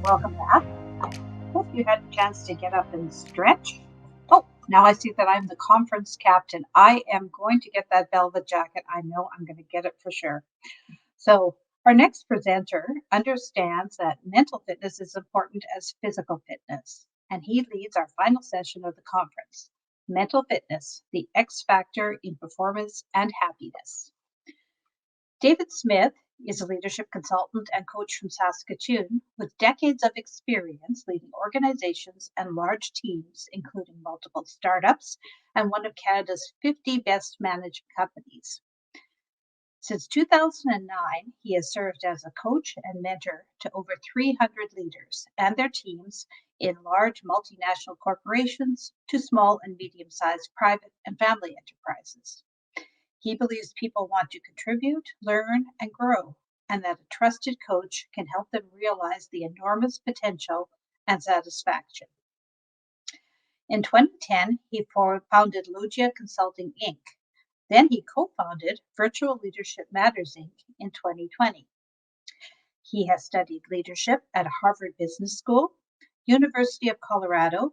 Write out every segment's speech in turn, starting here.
Welcome back. I hope you had a chance to get up and stretch. Oh, now I see that I'm the conference captain. I am going to get that velvet jacket. I know I'm going to get it for sure. So, our next presenter understands that mental fitness is important as physical fitness, and he leads our final session of the conference, Mental Fitness, the X Factor in Performance and Happiness. David Smith is a leadership consultant and coach from Saskatoon with decades of experience leading organizations and large teams, including multiple startups and one of Canada's 50 best managed companies. Since 2009, he has served as a coach and mentor to over 300 leaders and their teams in large multinational corporations to small and medium-sized private and family enterprises. He believes people want to contribute, learn, and grow, and that a trusted coach can help them realize the enormous potential and satisfaction. In 2010, he founded Logia Consulting Inc. Then he co-founded Virtual Leadership Matters Inc. in 2020. He has studied leadership at Harvard Business School, University of Colorado,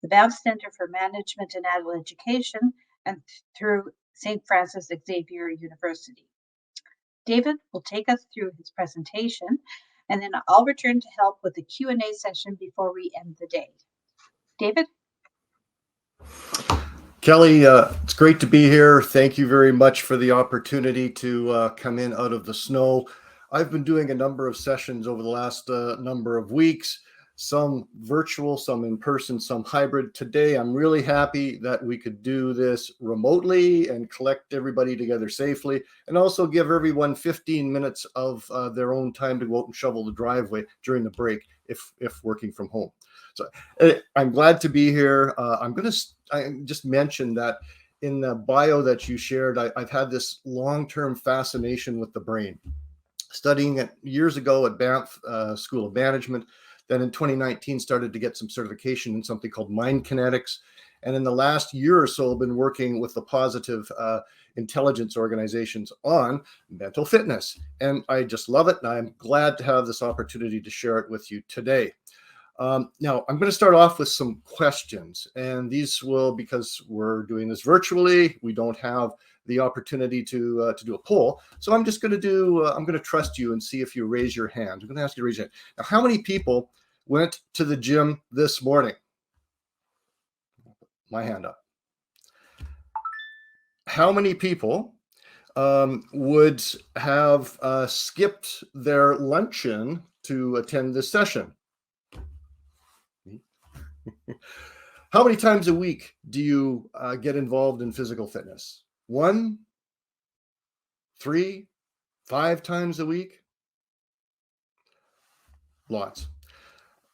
the Banff Center for Management and Adult Education, and through St. Francis Xavier University. David will take us through his presentation, and then I'll return to help with the Q&A session before we end the day. David? Kelly, it's great to be here. Thank you very much for the opportunity to come in out of the snow. I've been doing a number of sessions over the last number of weeks, some virtual, some in person, some hybrid. Today, I'm really happy that we could do this remotely and collect everybody together safely, and also give everyone 15 minutes of their own time to go out and shovel the driveway during the break if working from home. So I'm glad to be here. I just mention that in the bio that you shared, I've had this long-term fascination with the brain, studying it years ago at Banff School of Management. Then in 2019, started to get some certification in something called mind kinetics. And in the last year or so, I've been working with the positive intelligence organizations on mental fitness. And I just love it. And I'm glad to have this opportunity to share it with you today. Now, I'm going to start off with some questions. And these will, because we're doing this virtually, we don't have the opportunity to do a poll. So I'm just going to I'm going to trust you and see if you raise your hand. I'm going to ask you to raise your hand. Now, how many people went to the gym this morning? My hand up. How many people would have skipped their luncheon to attend this session? How many times a week do you get involved in physical fitness? 1, 3, 5 times a week? Lots.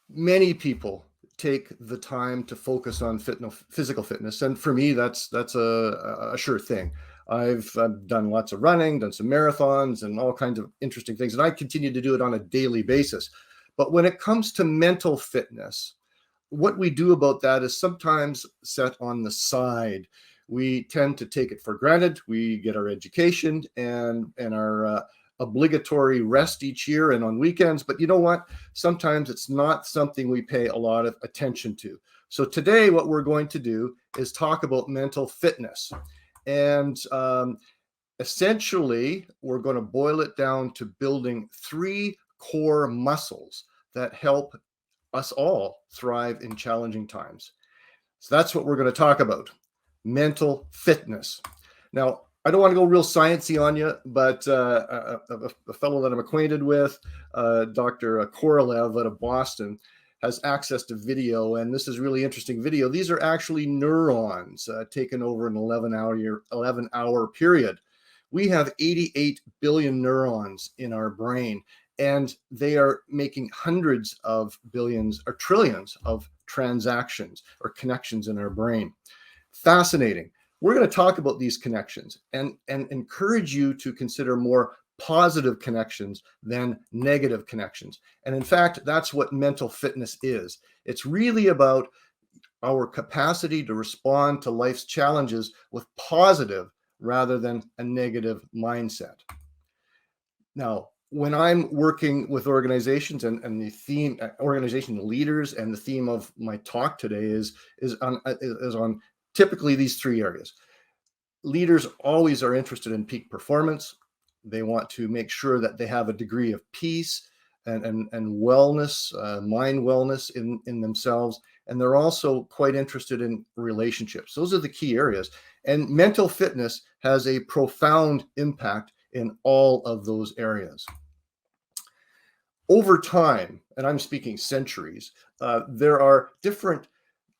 Many people take the time to focus on physical fitness, and for me, that's a sure thing. I've done lots of running, done some marathons, and all kinds of interesting things, and I continue to do it on a daily basis. But when it comes to mental fitness, what we do about that is sometimes set on the side. We tend to take it for granted. We get our education and our obligatory rest each year and on weekends. But you know what? Sometimes it's not something we pay a lot of attention to. So today, what we're going to do is talk about mental fitness. And essentially, we're going to boil it down to building 3 core muscles that help us all thrive in challenging times. So that's what we're going to talk about, mental fitness. Now, I don't want to go real sciencey on you, but a fellow that I'm acquainted with, Dr. Korolev out of Boston, has access to video, and this is really interesting video. These are actually neurons taken over an 11-hour period. We have 88 billion neurons in our brain, and they are making hundreds of billions or trillions of transactions or connections in our brain. Fascinating. We're going to talk about these connections and encourage you to consider more positive connections than negative connections. And in fact, that's what mental fitness is. It's really about our capacity to respond to life's challenges with positive rather than a negative mindset. Now, when I'm working with organizations and the theme, organization leaders, and the theme of my talk today is on typically these three areas. Leaders always are interested in peak performance. They want to make sure that they have a degree of peace and wellness, mind wellness in themselves. And they're also quite interested in relationships. Those are the key areas. And mental fitness has a profound impact in all of those areas. Over time, and I'm speaking centuries, there are different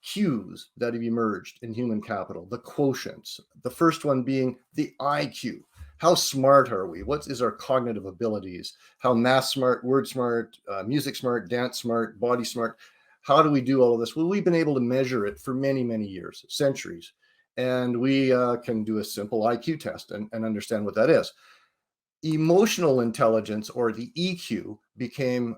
cues that have emerged in human capital, the quotients. The first one being the IQ. How smart are we? What is our cognitive abilities? How math smart, word smart, music smart, dance smart, body smart? How do we do all of this? Well, we've been able to measure it for many, many years, centuries. And we can do a simple IQ test and understand what that is. Emotional intelligence, or the EQ, became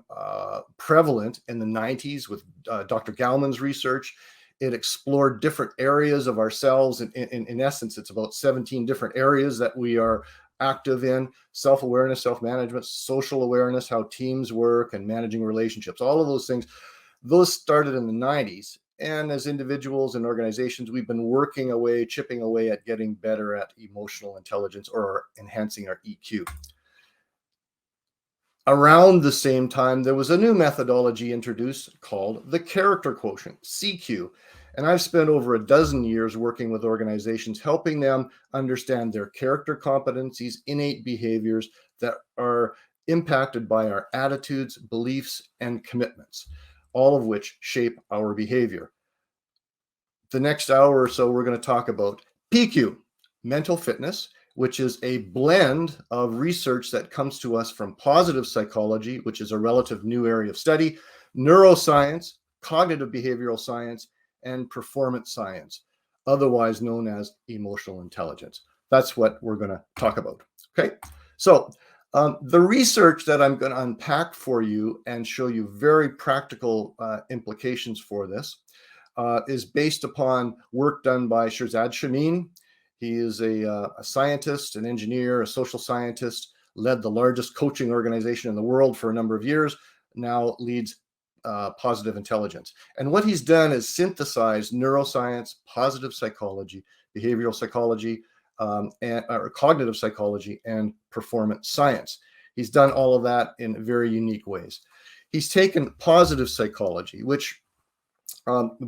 prevalent in the 90s with Dr. Gallman's research. It explored different areas of ourselves. In essence, it's about 17 different areas that we are active in: self-awareness, self-management, social awareness, how teams work, and managing relationships. All of those things, those started in the 90s. And as individuals and organizations, we've been working away, chipping away at getting better at emotional intelligence, or enhancing our EQ. Around the same time, there was a new methodology introduced called the character quotient, CQ. And I've spent over a dozen years working with organizations, helping them understand their character competencies, innate behaviors that are impacted by our attitudes, beliefs, and commitments, all of which shape our behavior. The next hour or so, we're going to talk about PQ, mental fitness, which is a blend of research that comes to us from positive psychology, which is a relative new area of study, neuroscience, cognitive behavioral science, and performance science, otherwise known as emotional intelligence. That's what we're going to talk about. Okay, so the research that I'm going to unpack for you and show you very practical implications for this is based upon work done by Shirzad Chamine. He is a scientist, an engineer, a social scientist, led the largest coaching organization in the world for a number of years, now leads positive intelligence. And what he's done is synthesize neuroscience, positive psychology, behavioral psychology, or cognitive psychology, and performance science. He's done all of that in very unique ways. He's taken positive psychology, which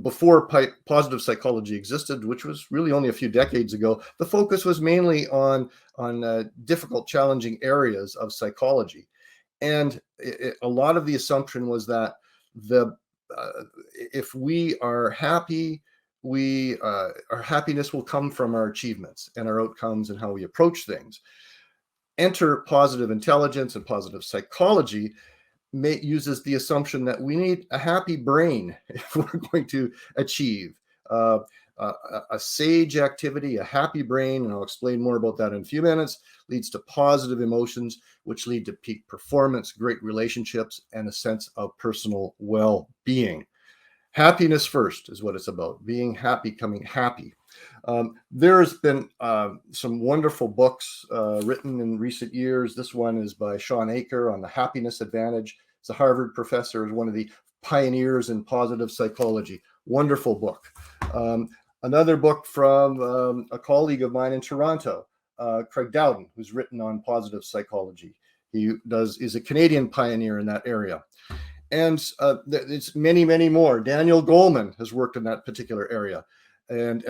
before positive psychology existed, which was really only a few decades ago, the focus was mainly on difficult, challenging areas of psychology. And a lot of the assumption was that if we are happy, our happiness will come from our achievements and our outcomes and how we approach things. Enter positive intelligence and positive psychology uses the assumption that we need a happy brain if we're going to achieve a sage activity. A happy brain, and I'll explain more about that in a few minutes, leads to positive emotions, which lead to peak performance, great relationships, and a sense of personal well-being. Happiness first is what it's about, being happy, becoming happy. There's been some wonderful books written in recent years. This one is by Sean Aker on the happiness advantage. He's a Harvard professor, is one of the pioneers in positive psychology. Wonderful book. Another book from a colleague of mine in Toronto, Craig Dowden, who's written on positive psychology. He is a Canadian pioneer in that area. And it's many, many more. Daniel Goleman has worked in that particular area, and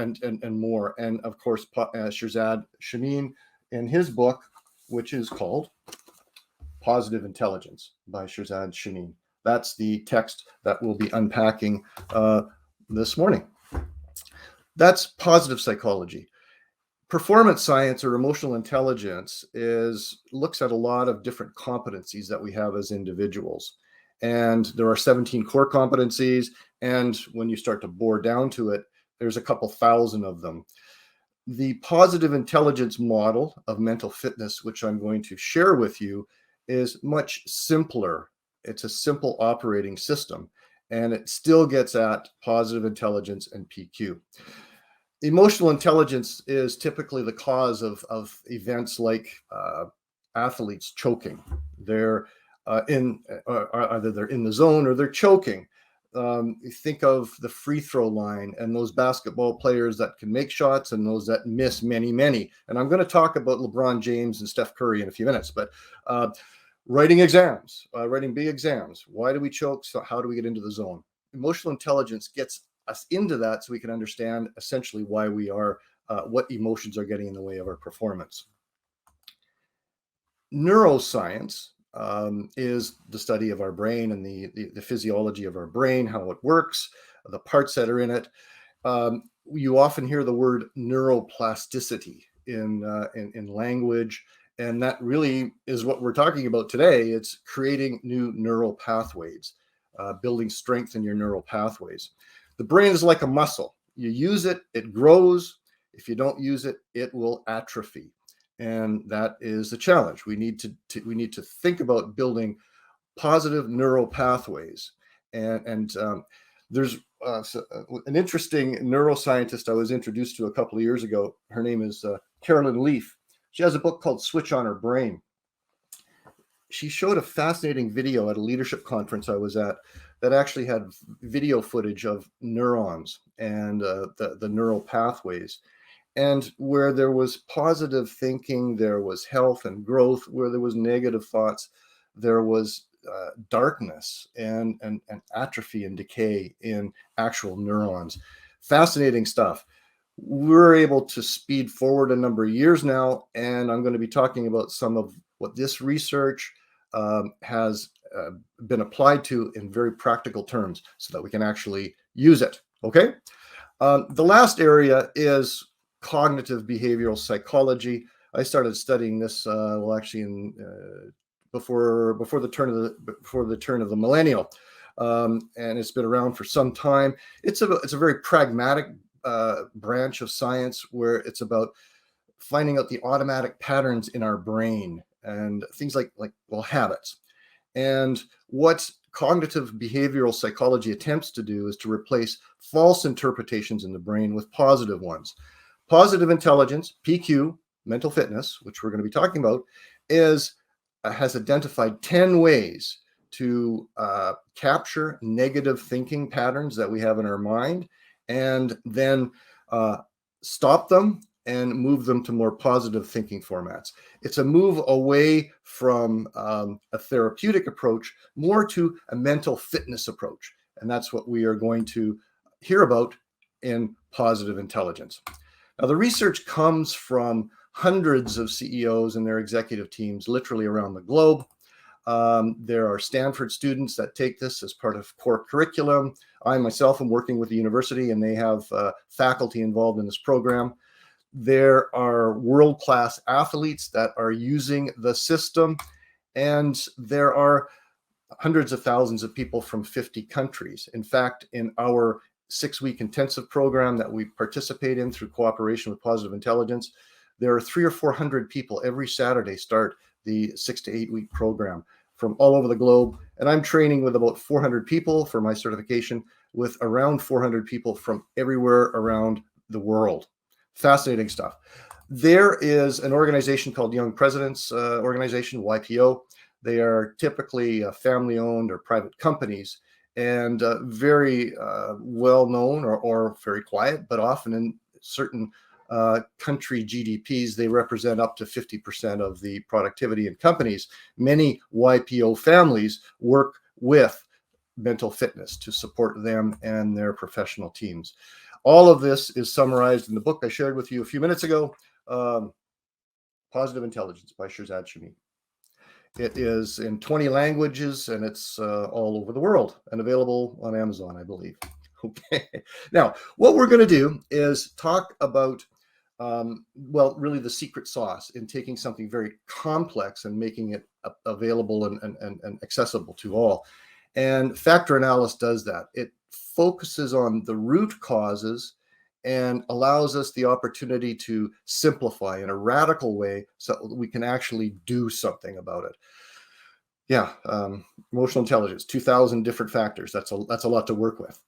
more. And of course, Shirzad Chamine in his book, which is called Positive Intelligence by Shirzad Chamine. That's the text that we'll be unpacking this morning. That's positive psychology. Performance science, or emotional intelligence, looks at a lot of different competencies that we have as individuals. And there are 17 core competencies. And when you start to bore down to it, there's a couple thousand of them. The positive intelligence model of mental fitness, which I'm going to share with you, is much simpler. It's a simple operating system, and it still gets at positive intelligence and PQ. Emotional intelligence is typically the cause of events like athletes choking. They're either they're in the zone or they're choking. Think of the free throw line and those basketball players that can make shots and those that miss many, many. And I'm going to talk about LeBron James and Steph Curry in a few minutes, but writing big exams. Why do we choke? So how do we get into the zone? Emotional intelligence gets us into that so we can understand essentially why we are, what emotions are getting in the way of our performance. Neuroscience is the study of our brain and the physiology of our brain, how it works, the parts that are in it. You often hear the word neuroplasticity in language, and that really is what we're talking about today. It's creating new neural pathways, building strength in your neural pathways. The brain is like a muscle. You use it, it grows. If you don't use it, it will atrophy. And that is the challenge. We need to think about building positive neural pathways. And there's an interesting neuroscientist I was introduced to a couple of years ago. Her name is Carolyn Leaf. She has a book called Switch on Her Brain. She showed a fascinating video at a leadership conference I was at that actually had video footage of neurons and the neural pathways. And where there was positive thinking, there was health and growth. Where there was negative thoughts, there was darkness and atrophy and decay in actual neurons. Fascinating stuff. We're able to speed forward a number of years now, and I'm going to be talking about some of what this research has been applied to in very practical terms so that we can actually use it. Okay. The last area is cognitive behavioral psychology. I started studying this before the turn of the millennial, and it's been around for some time. It's a very pragmatic branch of science where it's about finding out the automatic patterns in our brain and things like habits. And what cognitive behavioral psychology attempts to do is to replace false interpretations in the brain with positive ones. Positive intelligence, PQ, mental fitness, which we're going to be talking about, has identified 10 ways to capture negative thinking patterns that we have in our mind and then stop them and move them to more positive thinking formats. It's a move away from a therapeutic approach, more to a mental fitness approach. And that's what we are going to hear about in positive intelligence. Now, the research comes from hundreds of CEOs and their executive teams literally around the globe. There are Stanford students that take this as part of core curriculum. I myself am working with the university, and they have faculty involved in this program. There are world-class athletes that are using the system, and there are hundreds of thousands of people from 50 countries. In fact, in our 6-week intensive program that we participate in through cooperation with Positive Intelligence, there are 300 or 400 people every Saturday start the 6 to 8 week program from all over the globe. And I'm training with about 400 people for my certification, with around 400 people from everywhere around the world. Fascinating stuff. There is an organization called Young Presidents Organization, YPO. They are typically family-owned or private companies, and very well-known or very quiet, but often in certain country GDPs, they represent up to 50% of the productivity in companies. Many YPO families work with mental fitness to support them and their professional teams. All of this is summarized in the book I shared with you a few minutes ago, Positive Intelligence by Shirzad Shamim. It is in 20 languages, and it's all over the world and available on Amazon, I believe. Okay. Now, what we're going to do is talk about, really the secret sauce in taking something very complex and making it available and accessible to all. And factor analysis does that. It focuses on the root causes and allows us the opportunity to simplify in a radical way so that we can actually do something about it. Yeah, emotional intelligence, 2,000 different factors. That's a lot to work with.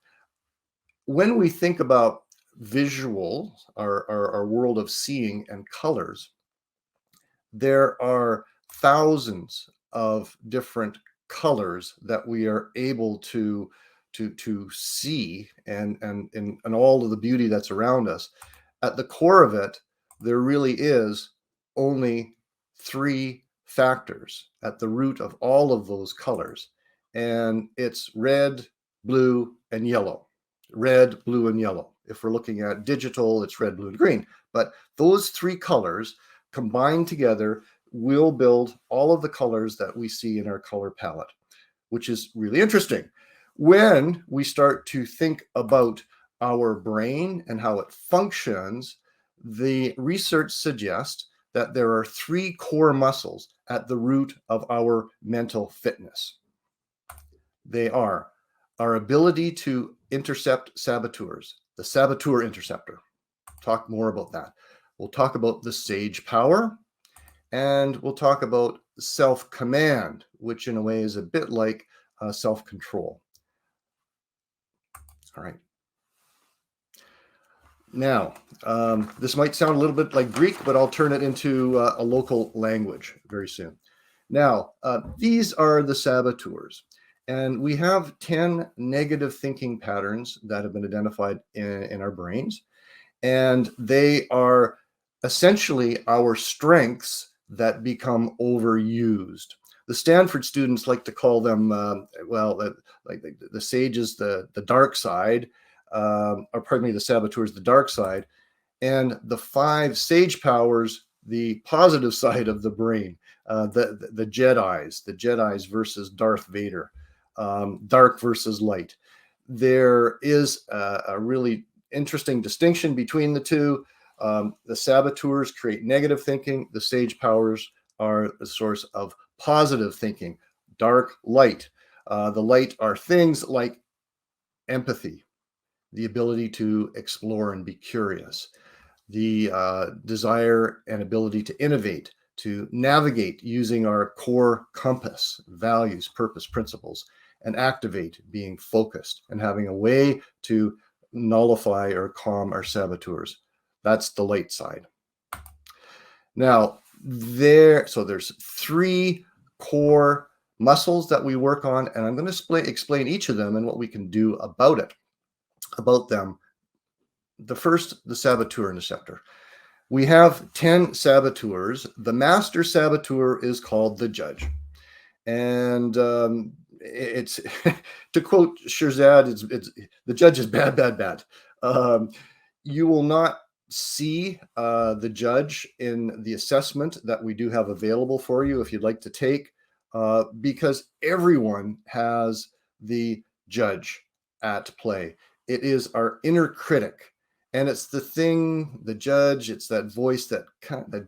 When we think about visual, our world of seeing and colors, there are thousands of different colors that we are able to see, and all of the beauty that's around us. At the core of it, there really is only three factors at the root of all of those colors, and it's red, blue, and yellow. Red, blue, and yellow. If we're looking at digital, it's red, blue, and green. But those three colors combined together will build all of the colors that we see in our color palette, which is really interesting. When we start to think about our brain and how it functions, the research suggests that there are three core muscles at the root of our mental fitness. They are our ability to intercept saboteurs, the saboteur interceptor. Talk more about that. We'll talk about the sage power, and we'll talk about self-command, which in a way is a bit like self-control. All right. Now, this might sound a little bit like Greek, but I'll turn it into a local language very soon. Now, these are the saboteurs. And we have 10 negative thinking patterns that have been identified in our brains. And they are essentially our strengths that become overused. The Stanford students like to call them, like the sages, the dark side, or pardon me, the saboteurs, the dark side, and the 5 sage powers, the positive side of the brain, the Jedis versus Darth Vader, dark versus light. There is a really interesting distinction between the two. The saboteurs create negative thinking. The sage powers are the source of positive thinking, dark, light. The light are things like empathy, the ability to explore and be curious, the desire and ability to innovate, to navigate using our core compass, values, purpose, principles, and activate, being focused and having a way to nullify or calm our saboteurs. That's the light side. Now, there's 3 core muscles that we work on, and I'm going to explain each of them and what we can do about them. The first, the saboteur interceptor. We have 10 saboteurs. The master saboteur is called the judge. And it's to quote Shirzad, it's the judge is bad, bad, bad. You will not see the judge in the assessment that we do have available for you if you'd like to take, because everyone has the judge at play. It is our inner critic, and it's the thing, the judge, it's that voice that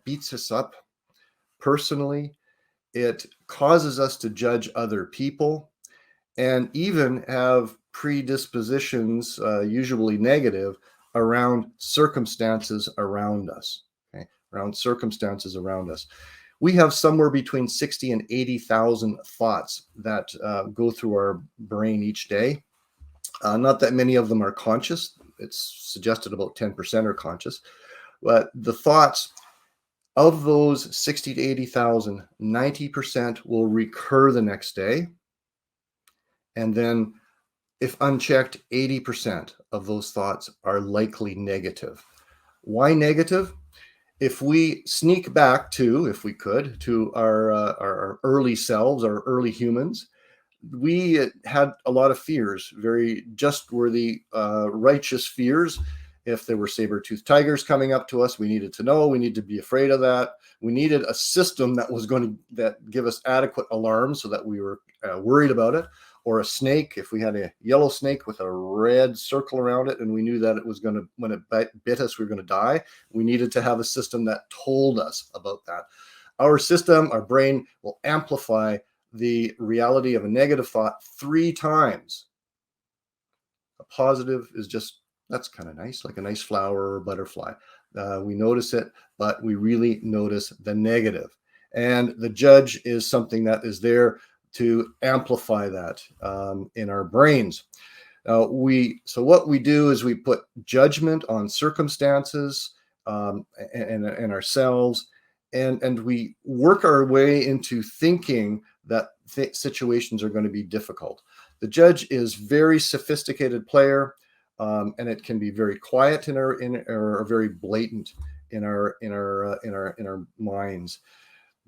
beats us up personally. It causes us to judge other people and even have predispositions, usually negative, around circumstances around us. Okay? Around circumstances around us. We have somewhere between 60 and 80,000 thoughts that go through our brain each day. Not that many of them are conscious. It's suggested about 10% are conscious. But the thoughts of those 60 to 80,000, 90% will recur the next day. And then, if unchecked, 80% of those thoughts are likely negative. Why negative? If we sneak back to, if we could, to our early selves, our early humans, we had a lot of fears, very just-worthy, righteous fears. If there were saber-toothed tigers coming up to us, we needed to know, we needed to be afraid of that. We needed a system that was going to give us adequate alarm so that we were worried about it. Or a snake, if we had a yellow snake with a red circle around it and we knew that it was going to, when it bit us, we were going to die, we needed to have a system that told us about that. Our system, our brain, will amplify the reality of a negative thought 3 times. A positive is just, that's kind of nice, like a nice flower or butterfly. We notice it, but we really notice the negative. And the judge is something that is there to amplify that in our brains. So what we do is we put judgment on circumstances and ourselves, and we work our way into thinking that situations are going to be difficult. The judge is very sophisticated player, and it can be very quiet or very blatant in our minds.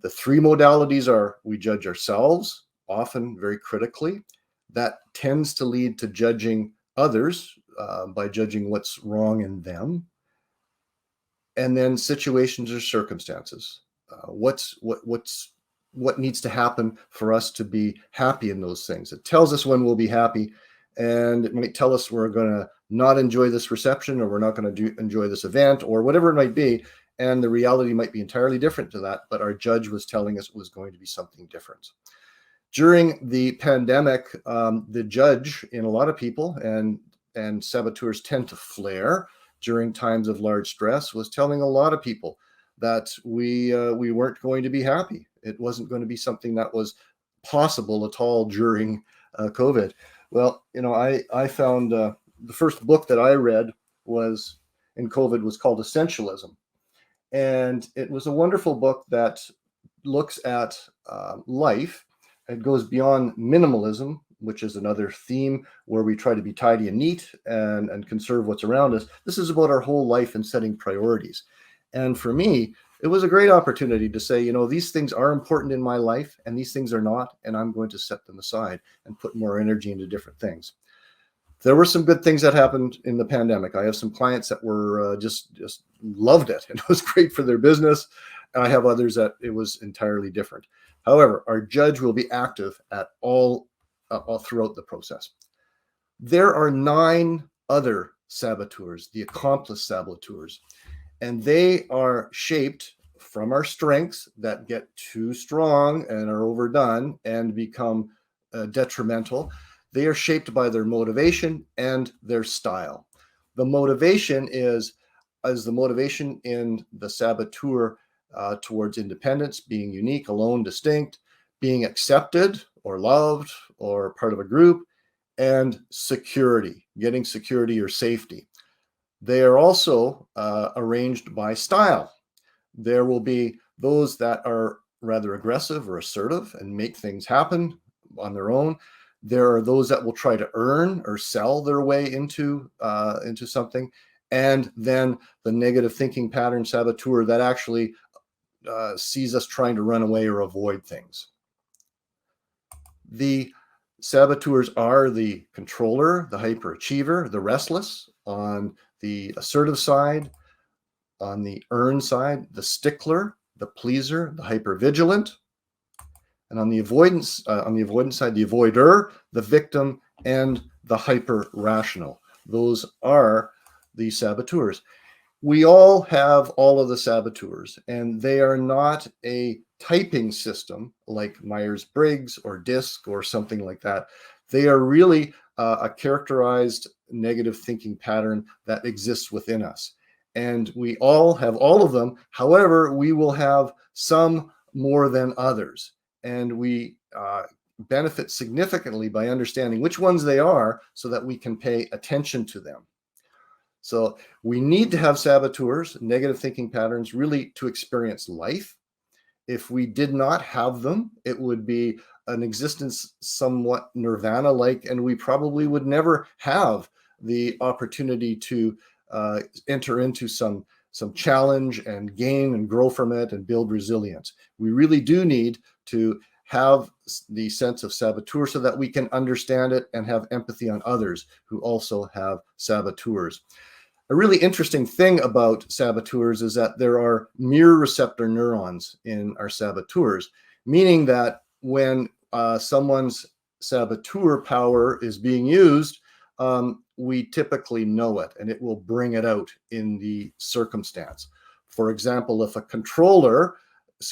The three modalities are: we judge ourselves, often very critically. That tends to lead to judging others by judging what's wrong in them. And then situations or circumstances. What needs to happen for us to be happy in those things? It tells us when we'll be happy, and it might tell us we're going to not enjoy this reception, or we're not going to enjoy this event, or whatever it might be. And the reality might be entirely different to that, but our judge was telling us it was going to be something different. During the pandemic, the judge in a lot of people, and saboteurs tend to flare during times of large stress, was telling a lot of people that we weren't going to be happy. It wasn't going to be something that was possible at all during COVID. Well, I found the first book that I read was in COVID was called Essentialism. And it was a wonderful book that looks at life. It goes beyond minimalism, which is another theme where we try to be tidy and neat and conserve what's around us. This is about our whole life and setting priorities. And for me, it was a great opportunity to say, these things are important in my life and these things are not, and I'm going to set them aside and put more energy into different things. There were some good things that happened in the pandemic. I have some clients that were just loved it, and it was great for their business. And I have others that it was entirely different. However, our judge will be active at all throughout the process. There are 9 other saboteurs, the accomplice saboteurs, and they are shaped from our strengths that get too strong and are overdone and become detrimental. They are shaped by their motivation and their style. The motivation is the motivation in the saboteur towards independence, being unique, alone, distinct, being accepted or loved or part of a group, and security, getting security or safety. They are also arranged by style. There will be those that are rather aggressive or assertive and make things happen on their own. There are those that will try to earn or sell their way into something. And then the negative thinking pattern saboteur that actually sees us trying to run away or avoid things. The saboteurs are the controller, the hyperachiever, the restless on the assertive side, on the earn side, the stickler, the pleaser, the hypervigilant, and on the avoidance side, the avoider, the victim, and the hyper-rational. Those are the saboteurs. We all have all of the saboteurs, and they are not a typing system like Myers-Briggs or DISC or something like that. They are really a characterized negative thinking pattern that exists within us. And we all have all of them. However, we will have some more than others. And we benefit significantly by understanding which ones they are so that we can pay attention to them. So we need to have saboteurs, negative thinking patterns, really to experience life. If we did not have them, it would be an existence somewhat nirvana-like, and we probably would never have the opportunity to enter into some challenge and gain and grow from it and build resilience. We really do need to have the sense of saboteur so that we can understand it and have empathy on others who also have saboteurs. A really interesting thing about saboteurs is that there are mirror receptor neurons in our saboteurs, meaning that when someone's saboteur power is being used, we typically know it, and it will bring it out in the circumstance. For example, if a controller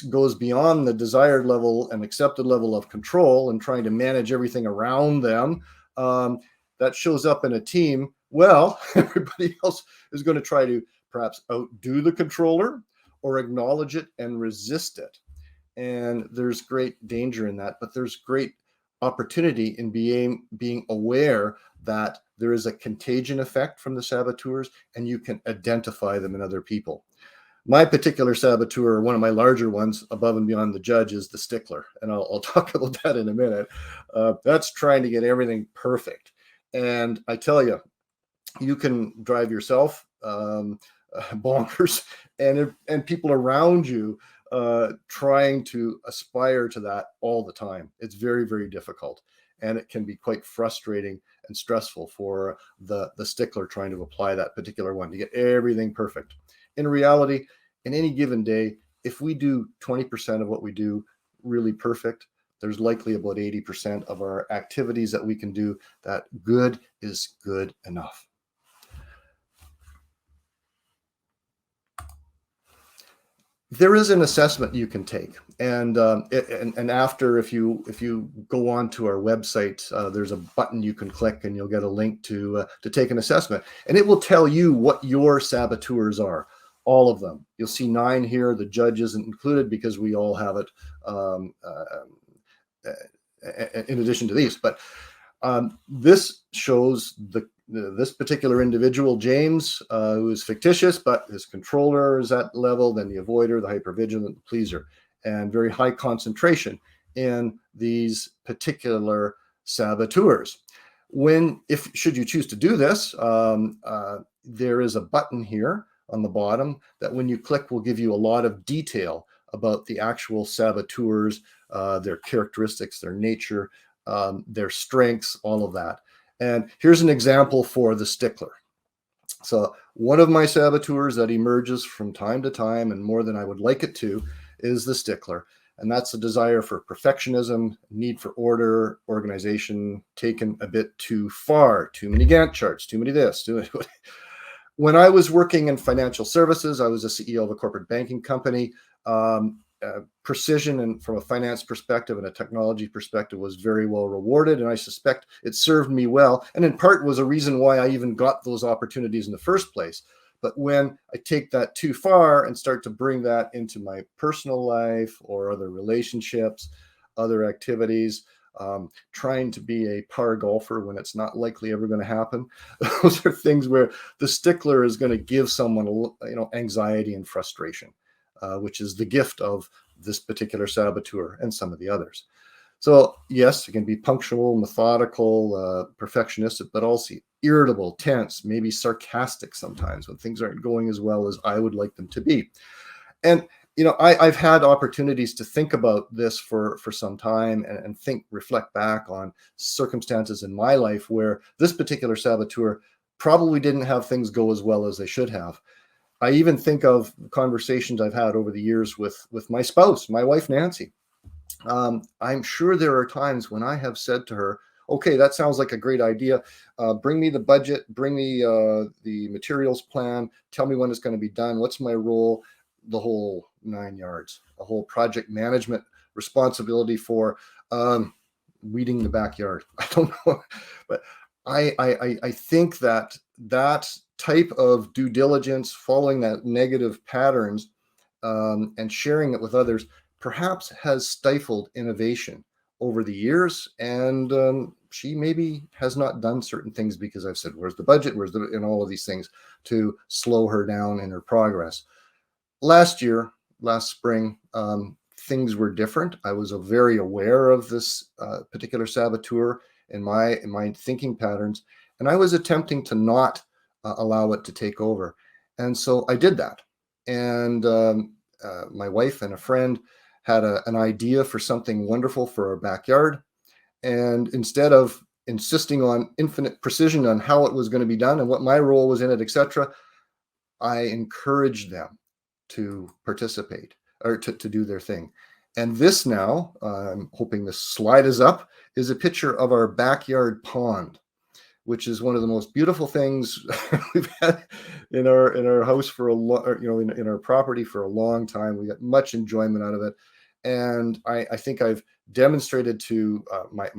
goes beyond the desired level and accepted level of control and trying to manage everything around them, that shows up in a team. Well, everybody else is going to try to perhaps outdo the controller or acknowledge it and resist it. And there's great danger in that, but there's great opportunity in being aware that there is a contagion effect from the saboteurs, and you can identify them in other people. My particular saboteur, one of my larger ones above and beyond the judge, is the stickler. And I'll talk about that in a minute. That's trying to get everything perfect. And I tell you, you can drive yourself bonkers, and people around you trying to aspire to that all the time. It's very, very difficult, and it can be quite frustrating and stressful for the stickler trying to apply that particular one to get everything perfect. In reality, in any given day, if we do 20% of what we do really perfect, there's likely about 80% of our activities that we can do that good is good enough. There is an assessment you can take, and after, if you go on to our website, there's a button you can click, and you'll get a link to take an assessment, and it will tell you what your saboteurs are, all of them. You'll see 9 here. The judge isn't included because we all have it in addition to these, but this shows this particular individual, James, who is fictitious, but his controller is at level, then the avoider, the hypervigilant, the pleaser, and very high concentration in these particular saboteurs. Should you choose to do this, there is a button here on the bottom that when you click will give you a lot of detail about the actual saboteurs, their characteristics, their nature, their strengths, all of that. And here's an example for the stickler. So one of my saboteurs that emerges from time to time, and more than I would like it to, is the stickler. And that's the desire for perfectionism, need for order, organization taken a bit too far, too many Gantt charts, too many this, too many. When I was working in financial services, I was a CEO of a corporate banking company. Precision and from a finance perspective and a technology perspective was very well rewarded, and I suspect it served me well, and in part was a reason why I even got those opportunities in the first place. But when I take that too far and start to bring that into my personal life or other relationships, other activities, trying to be a par golfer when it's not likely ever going to happen, those are things where the stickler is going to give someone anxiety and frustration. Which is the gift of this particular saboteur and some of the others. So yes, it can be punctual, methodical, perfectionistic, but also irritable, tense, maybe sarcastic sometimes when things aren't going as well as I would like them to be. And I've had opportunities to think about this for some time and reflect back on circumstances in my life where this particular saboteur probably didn't have things go as well as they should have. I even think of conversations I've had over the years with my spouse, my wife, Nancy. I'm sure there are times when I have said to her, okay, that sounds like a great idea. Bring me the budget, bring me the materials plan, tell me when it's going to be done, what's my role, the whole 9 yards, a whole project management responsibility for weeding the backyard. I don't know, but I think that type of due diligence, following that negative patterns, and sharing it with others, perhaps has stifled innovation over the years. And she maybe has not done certain things because I've said, where's the budget? And all of these things to slow her down in her progress. Last spring, things were different. I was very aware of this particular saboteur in my thinking patterns, and I was attempting to not allow it to take over. And so I did that. And my wife and a friend had an idea for something wonderful for our backyard. And instead of insisting on infinite precision on how it was going to be done and what my role was in it, etc., I encouraged them to participate or to do their thing. And this now, I'm hoping the slide is up, is a picture of our backyard pond, which is one of the most beautiful things we've had in our house for a long, in our property for a long time. We got much enjoyment out of it, and I think I've demonstrated to my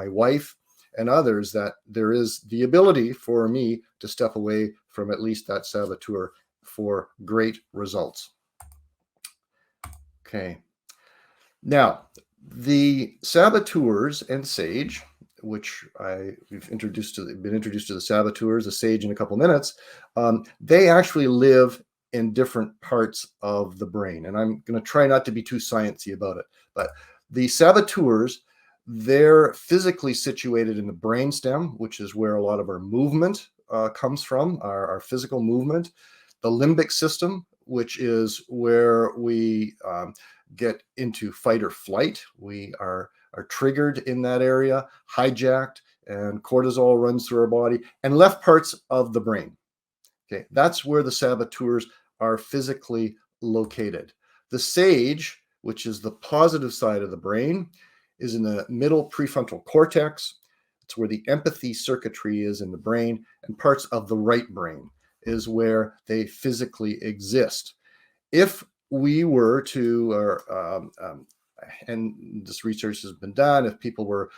wife and others that there is the ability for me to step away from at least that saboteur for great results. Okay, now the saboteurs and SAGE, which we've been introduced to the saboteurs, the SAGE in a couple minutes. They actually live in different parts of the brain. And I'm going to try not to be too sciencey about it, but the saboteurs, they're physically situated in the brainstem, which is where a lot of our movement comes from, our physical movement. The limbic system, which is where we get into fight or flight. We are triggered in that area, hijacked, and cortisol runs through our body, and left parts of the brain. Okay, that's where the saboteurs are physically located. The sage, which is the positive side of the brain, is in the middle prefrontal cortex. It's where the empathy circuitry is in the brain, and parts of the right brain is where they physically exist. If we were to, and this research has been done, if people were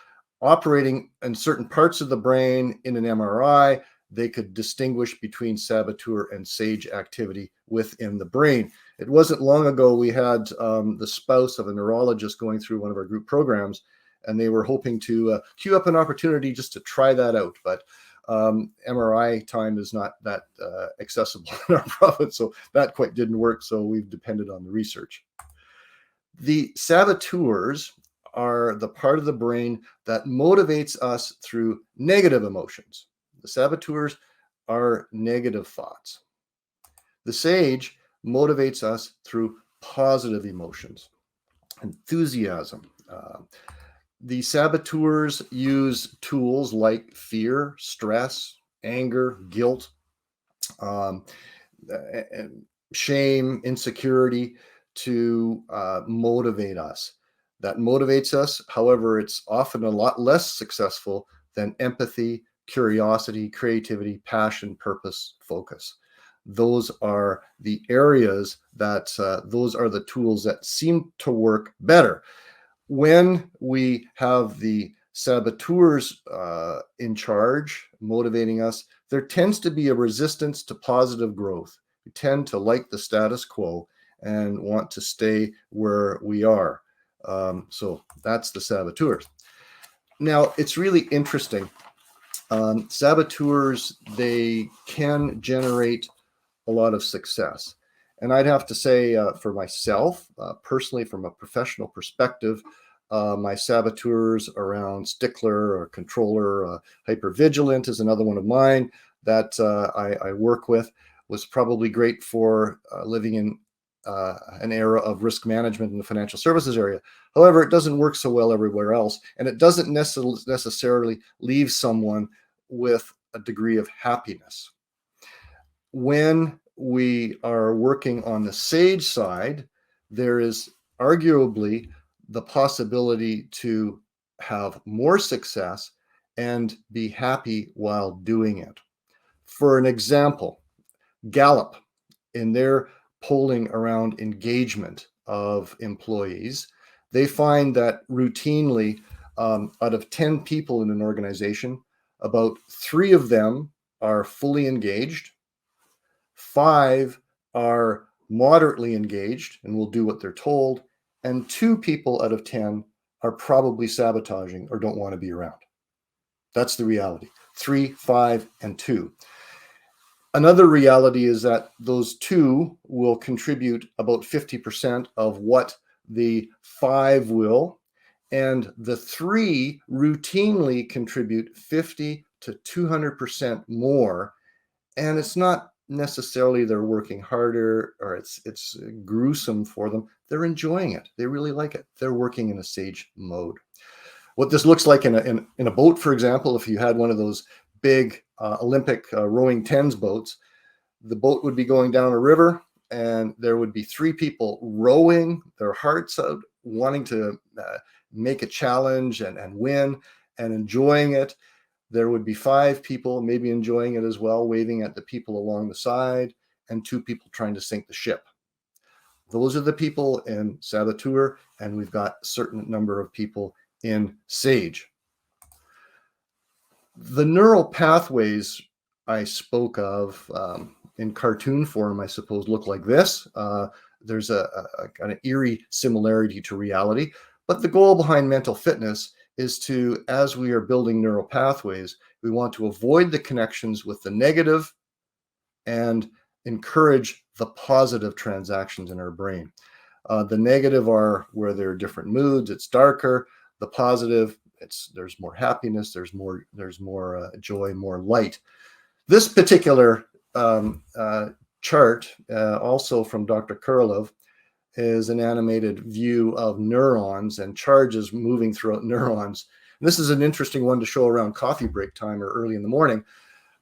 operating in certain parts of the brain in an MRI, they could distinguish between saboteur and sage activity within the brain. It wasn't long ago we had the spouse of a neurologist going through one of our group programs, and they were hoping to queue up an opportunity just to try that out. But MRI time is not that accessible in our province, so that quite didn't work. So we've depended on the research. The saboteurs are the part of the brain that motivates us through negative emotions. The saboteurs are negative thoughts. The sage motivates us through positive emotions, enthusiasm. The saboteurs use tools like fear, stress, anger, guilt, shame, insecurity to motivate us. That motivates us. However, it's often a lot less successful than empathy, curiosity, creativity, passion, purpose, focus. Those are the areas that, those are the tools that seem to work better. When we have the saboteurs in charge, motivating us, there tends to be a resistance to positive growth. We tend to like the status quo and want to stay where we are. So that's the saboteurs. Now, it's really interesting. Saboteurs, they can generate a lot of success. And I'd have to say for myself, personally, from a professional perspective, my saboteurs around stickler or controller, hypervigilant is another one of mine that I work with, was probably great for living in an era of risk management in the financial services area. However, it doesn't work so well everywhere else, and it doesn't necessarily leave someone with a degree of happiness. When we are working on the sage side, there is arguably the possibility to have more success and be happy while doing it. For an example, Gallup, in their polling around engagement of employees, they find that routinely, out of 10 people in an organization, about 3 of them are fully engaged, 5 are moderately engaged and will do what they're told, and 2 people out of 10 are probably sabotaging or don't want to be around. That's the reality. 3, 5, and 2. Another reality is that those 2 will contribute about 50% of what the 5 will, and the 3 routinely contribute 50 to 200% more. And it's not necessarily they're working harder or it's gruesome for them. They're enjoying it. They really like it. They're working in a sage mode. What this looks like in a boat, for example, if you had one of those big Olympic rowing tens boats, the boat would be going down a river and there would be 3 people rowing their hearts out, wanting to make a challenge and win and enjoying it. There would be 5 people maybe enjoying it as well, waving at the people along the side, and 2 people trying to sink the ship. Those are the people in saboteur, and we've got a certain number of people in sage. The neural pathways I spoke of in cartoon form, I suppose, look like this. There's a kind of eerie similarity to reality, but the goal behind mental fitness is to, as we are building neural pathways, we want to avoid the connections with the negative and encourage the positive transactions in our brain. The negative are where there are different moods. It's darker. The positive, there's more happiness. There's more joy, more light. This particular chart, also from Dr. Kurlev, is an animated view of neurons and charges moving throughout neurons. And this is an interesting one to show around coffee break time or early in the morning.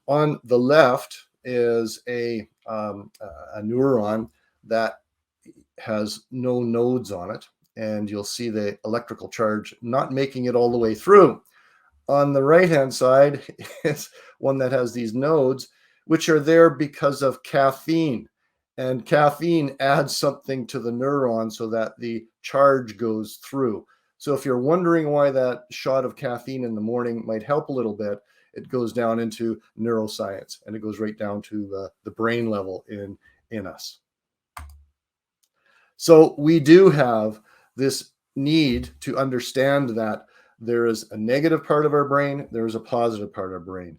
On the left is a neuron that has no nodes on it, and you'll see the electrical charge not making it all the way through. On the right-hand side is one that has these nodes, which are there because of caffeine. And caffeine adds something to the neuron so that the charge goes through. So if you're wondering why that shot of caffeine in the morning might help a little bit, it goes down into neuroscience, and it goes right down to the brain level in us. So we do have this need to understand that there is a negative part of our brain, there is a positive part of our brain.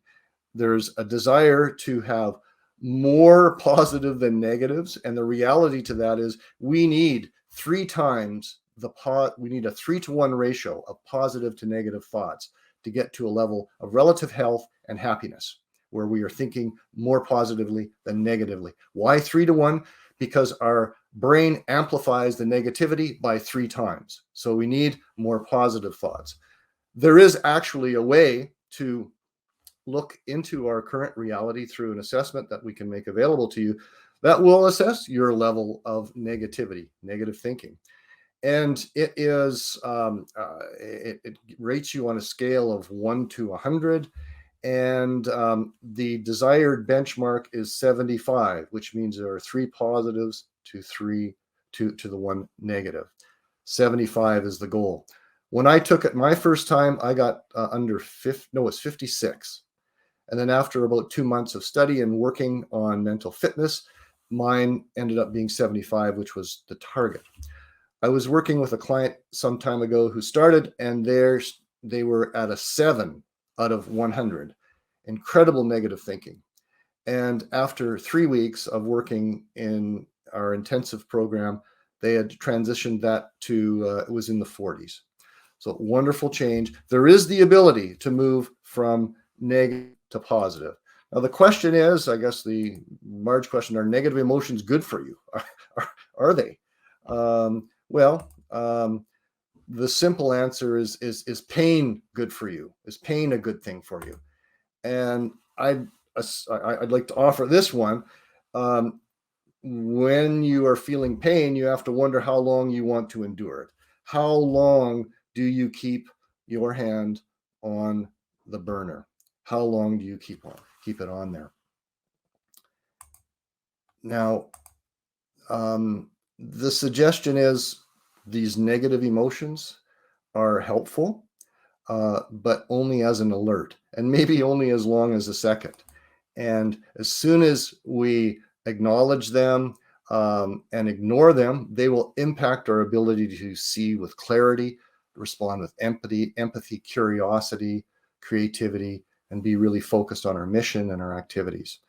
There's a desire to have more positive than negatives, and the reality to that is we need 3 times we need a 3-to-1 ratio of positive to negative thoughts to get to a level of relative health and happiness, where we are thinking more positively than negatively. Why 3-to-1? Because our brain amplifies the negativity by 3 times. So we need more positive thoughts. There is actually a way to look into our current reality through an assessment that we can make available to you that will assess your level of negativity, negative thinking. And it is it rates you on a scale of 1 to 100, and the desired benchmark is 75, which means there are 3 positives to the 1 negative. 75 is the goal. When I took it my first time, I got under 50. No, it's 56. And then after about 2 months of study and working on mental fitness, mine ended up being 75, which was the target. I was working with a client some time ago who started, and they were at a 7 out of 100. Incredible negative thinking. And after 3 weeks of working in our intensive program, they had transitioned that to, it was in the 40s. So wonderful change. There is the ability to move from negative to positive. Now, the question is, I guess the large question, are negative emotions good for you? Are they? The simple answer is pain good for you? Is pain a good thing for you? And I'd like to offer this one. When you are feeling pain, you have to wonder how long you want to endure it. How long do you keep your hand on the burner? How long do you keep it on there? Now, the suggestion is these negative emotions are helpful, but only as an alert, and maybe only as long as a second. And as soon as we acknowledge them and ignore them, they will impact our ability to see with clarity, respond with empathy, curiosity, creativity, and be really focused on our mission and our activities.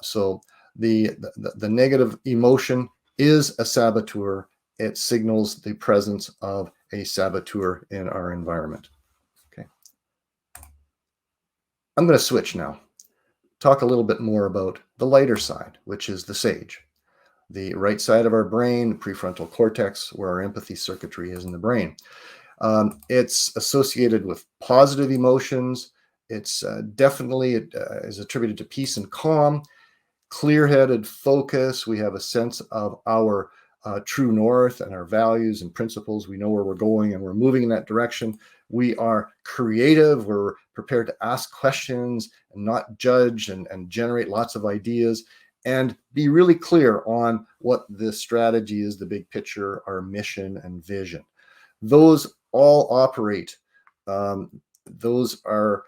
So the negative emotion is a saboteur. It signals the presence of a saboteur in our environment. Okay. I'm going to switch now. Talk a little bit more about the lighter side, which is the sage. The right side of our brain, the prefrontal cortex, where our empathy circuitry is in the brain. It's associated with positive emotions. It's definitely is attributed to peace and calm, clear-headed focus. We have a sense of our true north and our values and principles. We know where we're going and we're moving in that direction. We are creative. We're prepared to ask questions and not judge and generate lots of ideas and be really clear on what the strategy is, the big picture, our mission and vision. Those all operate. Those are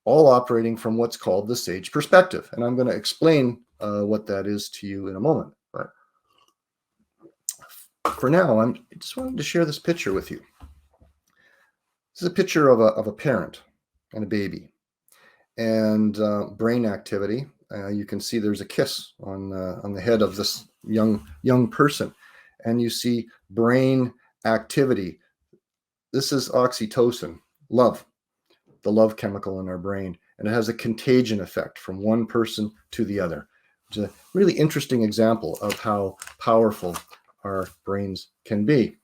all operating from what's called the sage perspective. And I'm going to explain what that is to you in a moment. But for now, I just wanted to share this picture with you. This is a picture of a parent and a baby, and brain activity. You can see there's a kiss on the head of this young person, and you see brain activity. This is oxytocin, love, the love chemical in our brain, and it has a contagion effect from one person to the other. It's a really interesting example of how powerful our brains can be.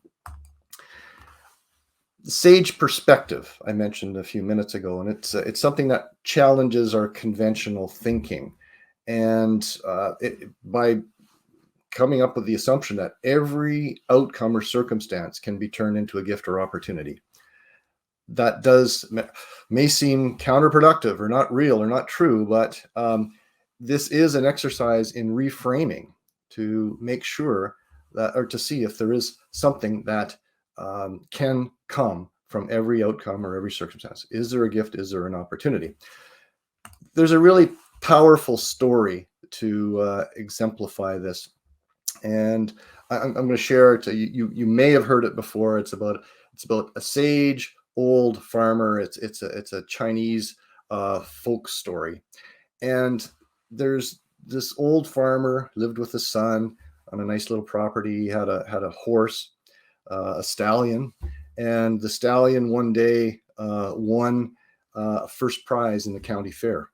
The sage perspective I mentioned a few minutes ago, and it's something that challenges our conventional thinking, and by coming up with the assumption that every outcome or circumstance can be turned into a gift or opportunity. That may seem counterproductive or not real or not true, but this is an exercise in reframing to make sure that, or to see if there is something that can come from every outcome or every circumstance. Is there a gift? Is there an opportunity? There's a really powerful story to exemplify this, and I'm going to share it. You may have heard it before. It's about a sage old farmer. It's a Chinese folk story, and there's this old farmer lived with his son on a nice little property. He had a horse, a stallion, and the stallion one day won first prize in the county fair,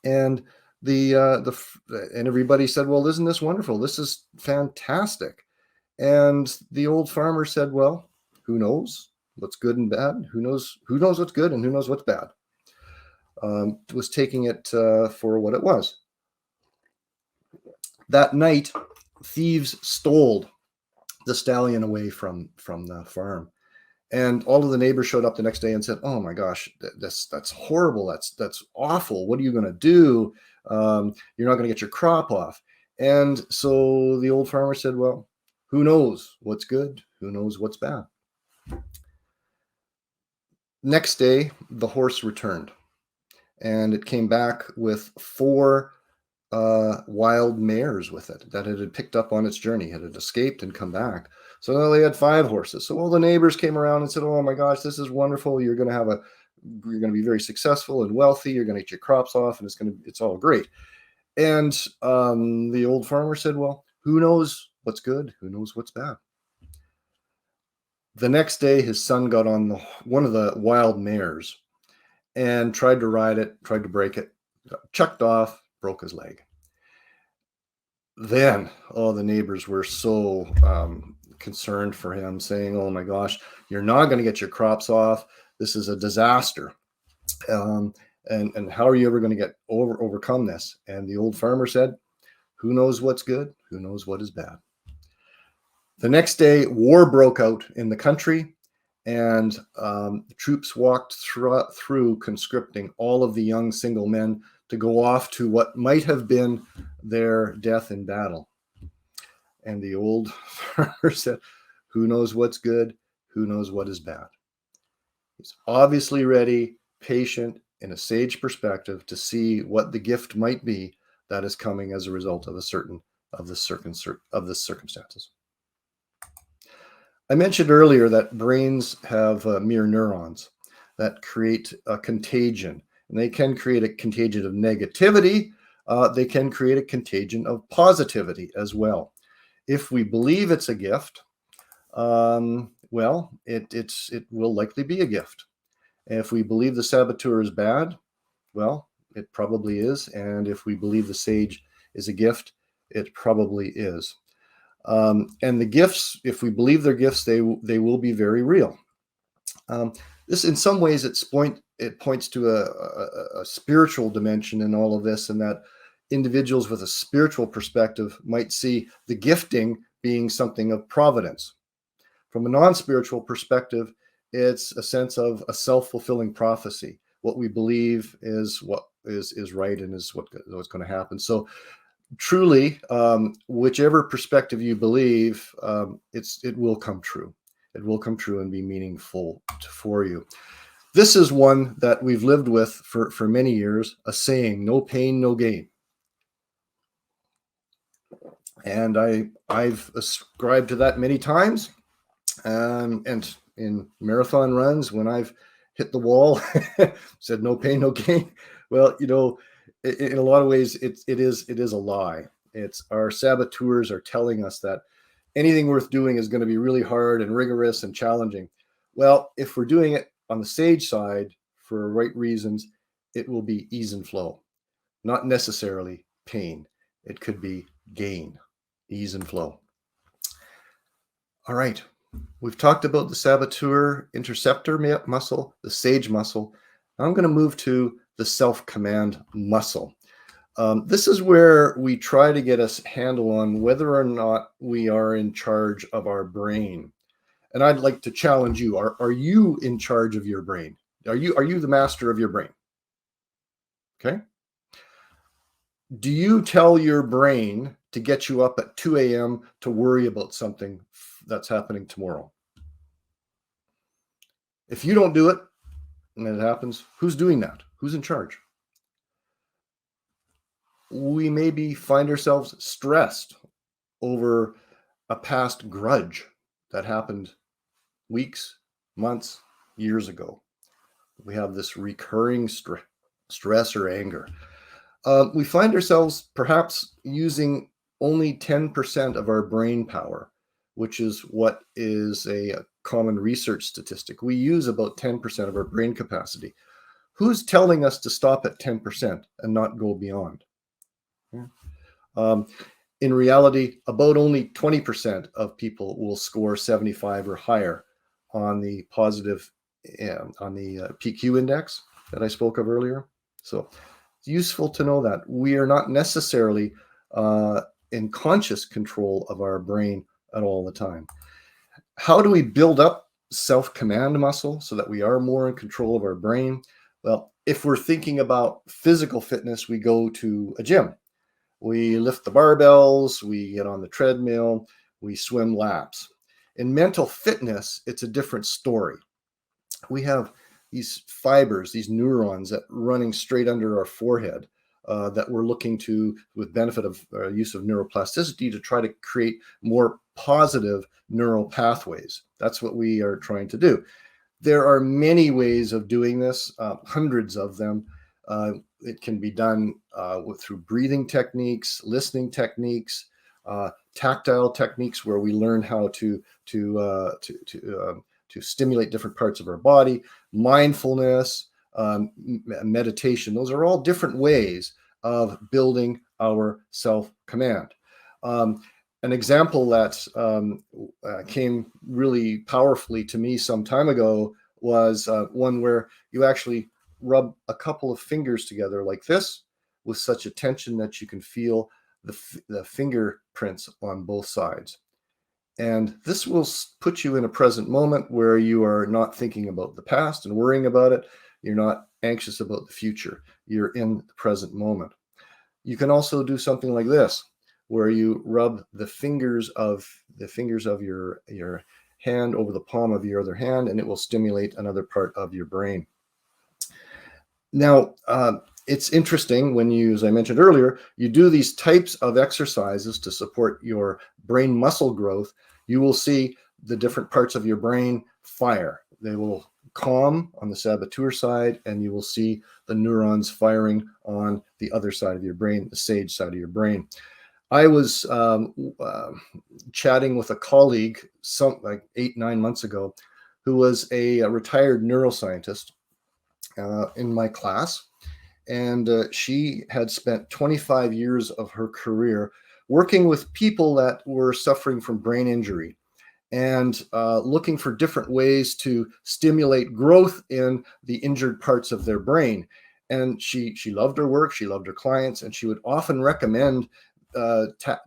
and and everybody said, "Well, isn't this wonderful? This is fantastic." And the old farmer said, "Well, who knows what's good and bad? Who knows what's good and who knows what's bad?" Was taking it for what it was. That night, thieves stole the stallion away from the farm, and all of the neighbors showed up the next day and said, "Oh my gosh, that's horrible. That's awful. What are you going to do? You're not going to get your crop off." And so the old farmer said, "Well, who knows what's good? Who knows what's bad?" Next day, the horse returned, and it came back with 4 wild mares with it that it had picked up on its journey. It had escaped and come back. So now they had 5 horses. So all the neighbors came around and said, "Oh my gosh, this is wonderful. You're going to be very successful and wealthy. You're going to get your crops off, and it's all great." And the old farmer said, "Well, who knows what's good? Who knows what's bad?" The next day, his son got on one of the wild mares and tried to ride it, tried to break it, got chucked off, broke his leg. Then, the neighbors were so concerned for him, saying, "Oh my gosh, you're not going to get your crops off. This is a disaster. And how are you ever going to overcome this?" And the old farmer said, "Who knows what's good? Who knows what is bad?" The next day, war broke out in the country, and the troops walked through conscripting all of the young single men to go off to what might have been their death in battle. And the old farmer said, "Who knows what's good? Who knows what is bad?" He's obviously ready, patient, in a sage perspective to see what the gift might be that is coming as a result of the circumstances. I mentioned earlier that brains have mirror neurons that create a contagion, and they can create a contagion of negativity. They can create a contagion of positivity as well. If we believe it's a gift, well, it will likely be a gift. And if we believe the saboteur is bad, well, it probably is. And if we believe the sage is a gift, it probably is. And the gifts, if we believe they're gifts, they will be very real. This, in some ways, it points to a spiritual dimension in all of this, and that individuals with a spiritual perspective might see the gifting being something of providence. From a non-spiritual perspective, it's a sense of a self-fulfilling prophecy. What we believe is what is right and is what's going to happen. So truly, whichever perspective you believe, it will come true. It will come true and be meaningful for you. This is one that we've lived with for many years, a saying, "No pain, no gain." And I've ascribed to that many times. And in marathon runs, when I've hit the wall, said, "No pain, no gain." Well, in a lot of ways, it is a lie. It's our saboteurs are telling us that anything worth doing is going to be really hard and rigorous and challenging. Well, if we're doing it on the sage side for right reasons, it will be ease and flow, not necessarily pain. It could be gain, ease and flow. All right. We've talked about the saboteur interceptor muscle, the sage muscle. Now I'm going to move to the self-command muscle. This is where we try to get a handle on whether or not we are in charge of our brain. And I'd like to challenge you. Are you in charge of your brain? Are you the master of your brain? Okay. Do you tell your brain to get you up at 2 a.m. to worry about something that's happening tomorrow? If you don't do it, and it happens, who's doing that? Who's in charge? We maybe find ourselves stressed over a past grudge that happened weeks, months, years ago. We have this recurring stress or anger. We find ourselves perhaps using only 10% of our brain power, which is what is a common research statistic. We use about 10% of our brain capacity. Who's telling us to stop at 10% and not go beyond? In reality, about only 20% of people will score 75 or higher on the positive, on the PQ index that I spoke of earlier. So it's useful to know that we are not necessarily in conscious control of our brain at all the time. How do we build up self-command muscle so that we are more in control of our brain? Well, if we're thinking about physical fitness, we go to a gym. We lift the barbells, we get on the treadmill, we swim laps. In mental fitness, it's a different story. We have these fibers, these neurons that running straight under our forehead that we're looking to, with benefit of use of neuroplasticity, to try to create more positive neural pathways. That's what we are trying to do. There are many ways of doing this, hundreds of them. It can be done through breathing techniques, listening techniques, tactile techniques, where we learn how to stimulate different parts of our body, mindfulness, meditation. Those are all different ways of building our self-command. An example that came really powerfully to me some time ago was one where you actually rub a couple of fingers together like this with such a tension that you can feel the fingerprints on both sides. And this will put you in a present moment where you are not thinking about the past and worrying about it. You're not anxious about the future. You're in the present moment. You can also do something like this, where you rub the fingers of your hand over the palm of your other hand, and it will stimulate another part of your brain. Now, it's interesting when you, as I mentioned earlier, you do these types of exercises to support your brain muscle growth, you will see the different parts of your brain fire. They will calm on the saboteur side, and you will see the neurons firing on the other side of your brain, the sage side of your brain. I was chatting with a colleague like 8-9 months ago, who was a retired neuroscientist in my class. And she had spent 25 years of her career working with people that were suffering from brain injury and looking for different ways to stimulate growth in the injured parts of their brain. And she loved her work, she loved her clients, and she would often recommend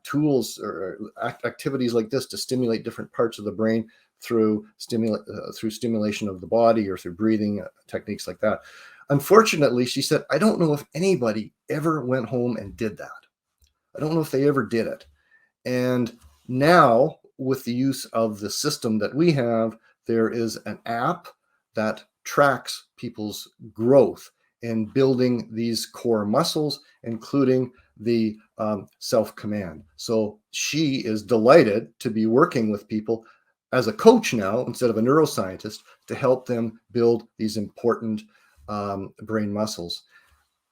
tools or activities like this to stimulate different parts of the brain through stimulation of the body or through breathing techniques like that. Unfortunately, she said, I don't know if anybody ever went home and did that. I don't know if they ever did it. And now, with the use of the system that we have, there is an app that tracks people's growth in building these core muscles, including the self-command. So she is delighted to be working with people as a coach now, instead of a neuroscientist, to help them build these important brain muscles.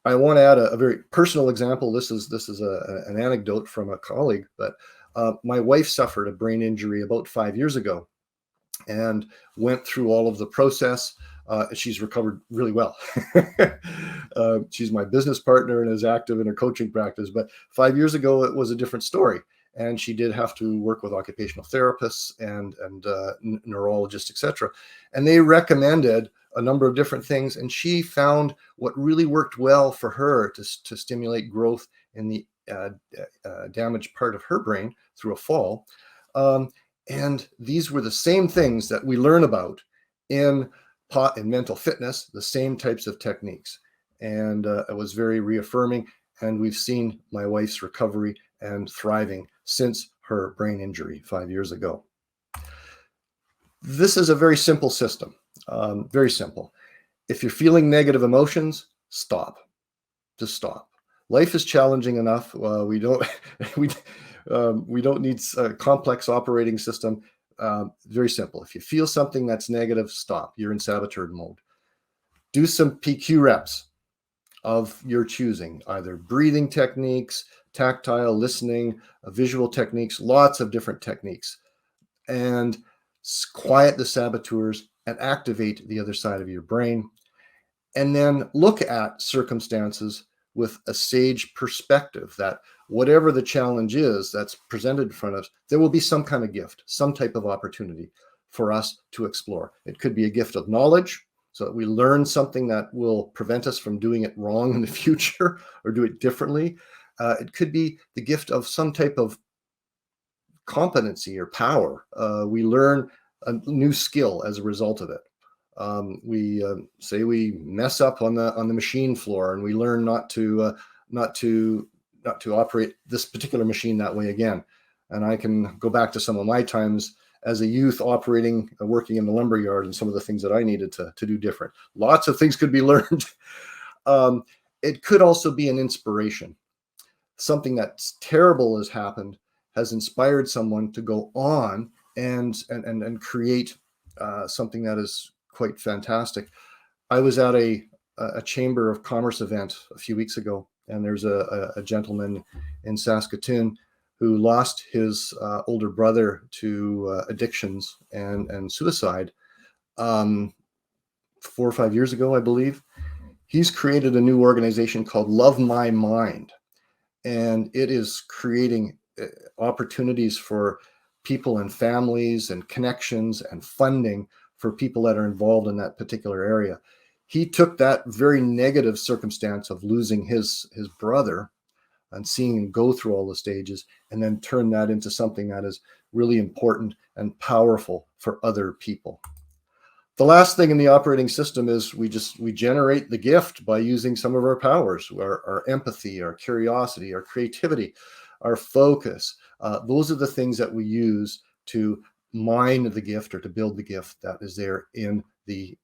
I want to add a very personal example. This is an anecdote from a colleague, but my wife suffered a brain injury about 5 years ago and went through all of the process. She's recovered really well. She's my business partner and is active in her coaching practice. But 5 years ago, it was a different story. And she did have to work with occupational therapists and neurologists, etc. And they recommended a number of different things. And she found what really worked well for her to stimulate growth in the damaged part of her brain through a fall. And these were the same things that we learn about in mental fitness, the same types of techniques. And it was very reaffirming. And we've seen my wife's recovery and thriving since her brain injury 5 years ago. This is a very simple system, very simple. If you're feeling negative emotions, stop. Just stop. Life is challenging enough. We don't need a complex operating system. Very simple. If you feel something that's negative, stop. You're in saboteur mode. Do some PQ reps of your choosing, either breathing techniques, tactile listening, visual techniques, lots of different techniques, and quiet the saboteurs and activate the other side of your brain. And then look at circumstances with a sage perspective, that whatever the challenge is that's presented in front of us, there will be some kind of gift, some type of opportunity for us to explore. It could be a gift of knowledge, so that we learn something that will prevent us from doing it wrong in the future or do it differently. It could be the gift of some type of competency or power. We learn a new skill as a result of it. We say we mess up on the machine floor, and we learn not to operate this particular machine that way again. And I can go back to some of my times as a youth working in the lumber yard, and some of the things that I needed to do different. Lots of things could be learned. It could also be an inspiration. Something that's terrible has happened, has inspired someone to go on and create something that is quite fantastic. I was at a Chamber of Commerce event a few weeks ago, and there's a gentleman in Saskatoon who lost his older brother to addictions and suicide 4 or 5 years ago, I believe. He's created a new organization called Love My Mind, and it is creating opportunities for people and families and connections and funding for people that are involved in that particular area. He took that very negative circumstance of losing his brother and seeing him go through all the stages, and then turn that into something that is really important and powerful for other people. The last thing in the operating system is we generate the gift by using some of our powers, our empathy, our curiosity, our creativity, our focus. Those are the things that we use to mine the gift, or to build the gift that is there in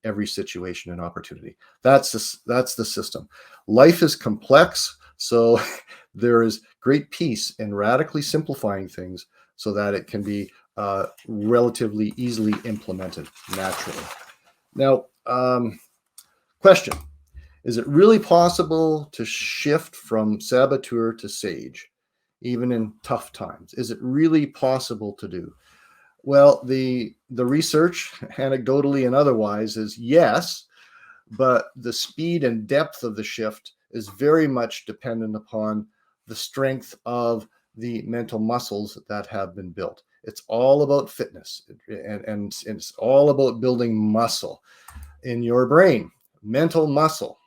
every situation and opportunity. That's the system. Life is complex, so there is great peace in radically simplifying things so that it can be relatively easily implemented naturally. Now, question: is it really possible to shift from saboteur to sage, even in tough times? Is it really possible to do? Well, the research, anecdotally and otherwise, is yes, but the speed and depth of the shift is very much dependent upon the strength of the mental muscles that have been built. It's all about fitness, and it's all about building muscle in your brain, mental muscle.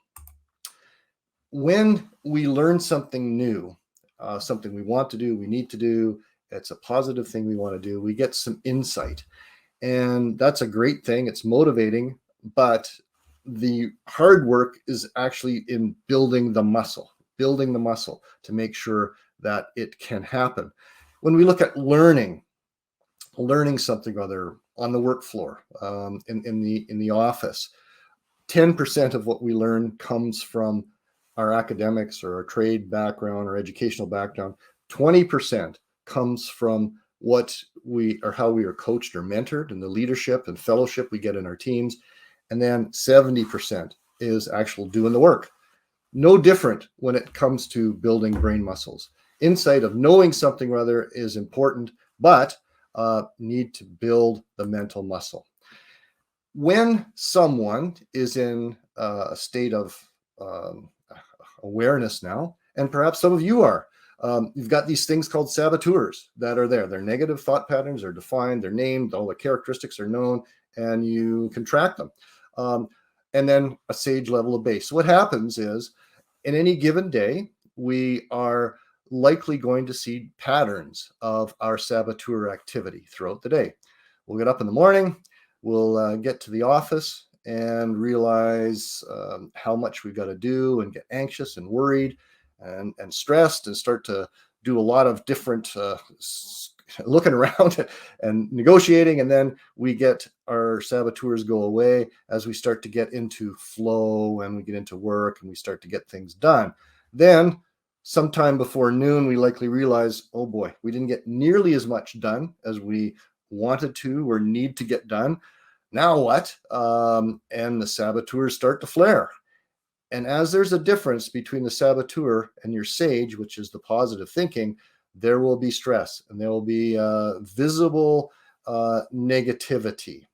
When we learn something new, something we want to do, we need to do, it's a positive thing we want to do, we get some insight. And that's a great thing. It's motivating, but the hard work is actually in building the muscle to make sure that it can happen. When we look at learning something or other on the work floor, in the office, 10% of what we learn comes from our academics or our trade background or educational background. 20% comes from how we are coached or mentored, and the leadership and fellowship we get in our teams. And then 70% is actual doing the work. No different when it comes to building brain muscles. Insight of knowing something or other is important, but need to build the mental muscle. When someone is in a state of awareness now, and perhaps some of you are, you've got these things called saboteurs that are there. Their negative thought patterns are defined, they're named, all the characteristics are known, and you can track them. And then a sage level of base. So what happens is, in any given day, we are likely going to see patterns of our saboteur activity throughout the day. We'll get up in the morning, we'll get to the office and realize how much we've got to do and get anxious and worried and stressed and start to do a lot of different looking around and negotiating. And then we get our saboteurs go away as we start to get into flow and we get into work and we start to get things done. Then sometime before noon, we likely realize, oh boy, we didn't get nearly as much done as we wanted to or need to get done. Now what? And the saboteurs start to flare. And as there's a difference between the saboteur and your sage, which is the positive thinking, there will be stress and there will be visible negativity.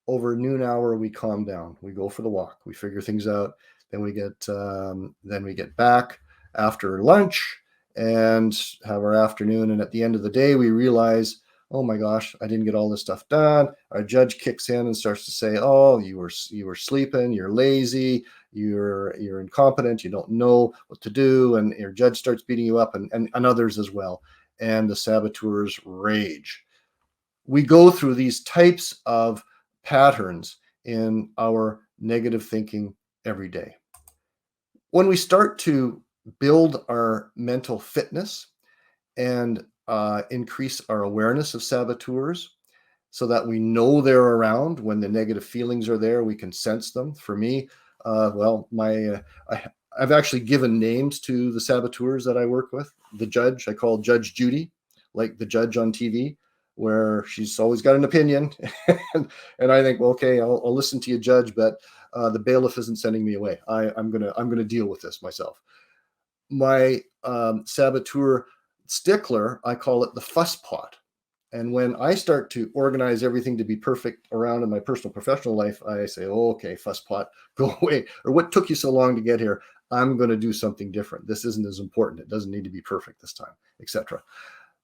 Over noon hour, we calm down. We go for the walk. We figure things out. Then we get back after lunch and have our afternoon. And at the end of the day, we realize, oh my gosh, I didn't get all this stuff done. Our judge kicks in and starts to say, oh, you were sleeping, you're lazy, you're incompetent, you don't know what to do. And your judge starts beating you up and others as well. And the saboteurs rage. We go through these types of patterns in our negative thinking every day. When we start to build our mental fitness and increase our awareness of saboteurs so that we know they're around when the negative feelings are there, we can sense them. For me, I've actually given names to the saboteurs that I work with. The judge, I call Judge Judy, like the judge on TV, where she's always got an opinion. and I think, well, okay, I'll listen to you, Judge, but the bailiff isn't sending me away. I'm gonna deal with this myself. My saboteur stickler, I call it the fuss pot. And when I start to organize everything to be perfect around in my personal professional life, I say, oh, okay, fuss pot, go away. Or what took you so long to get here? I'm going to do something different. This isn't as important. It doesn't need to be perfect this time, etc.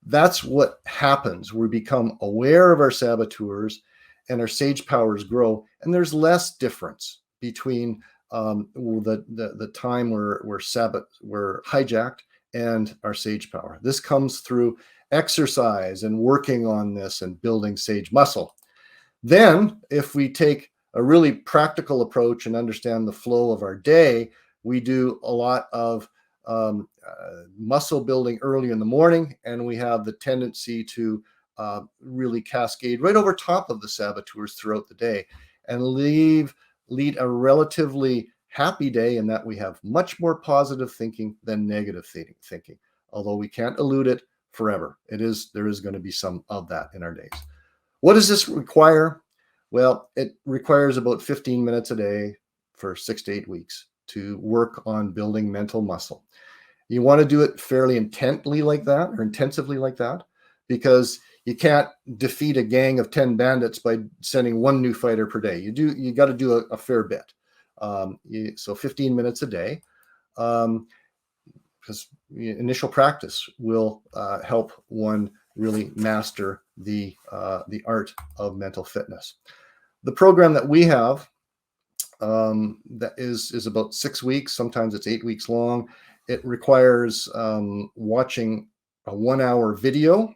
That's what happens. We become aware of our saboteurs and our sage powers grow. And there's less difference between the time we're hijacked and our sage power. This comes through exercise and working on this and building sage muscle. Then, if we take a really practical approach and understand the flow of our day, we do a lot of muscle building early in the morning, and we have the tendency to really cascade right over top of the saboteurs throughout the day and lead a relatively happy day in that we have much more positive thinking than negative thinking, although we can't elude it forever. There is going to be some of that in our days. What does this require? Well, it requires about 15 minutes a day for 6 to 8 weeks to work on building mental muscle. You want to do it fairly intently like that, or intensively like that, because you can't defeat a gang of 10 bandits by sending one new fighter per day. You got to do a fair bit. So 15 minutes a day, because initial practice will help one really master the art of mental fitness. The program that we have that is about 6 weeks. Sometimes it's 8 weeks long. It requires watching a 1 hour video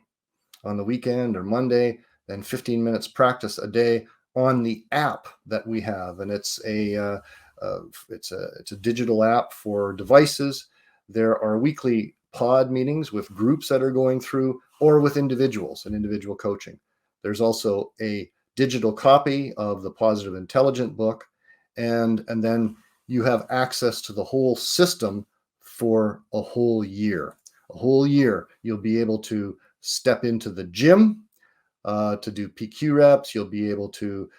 on the weekend or Monday, then 15 minutes practice a day on the app that we have, and it's a digital app for devices. There are weekly pod meetings with groups that are going through, or with individuals and individual coaching. There's also a digital copy of the Positive Intelligent book, and then you have access to the whole system for a whole year. A whole year, you'll be able to step into the gym to do PQ reps. You'll be able to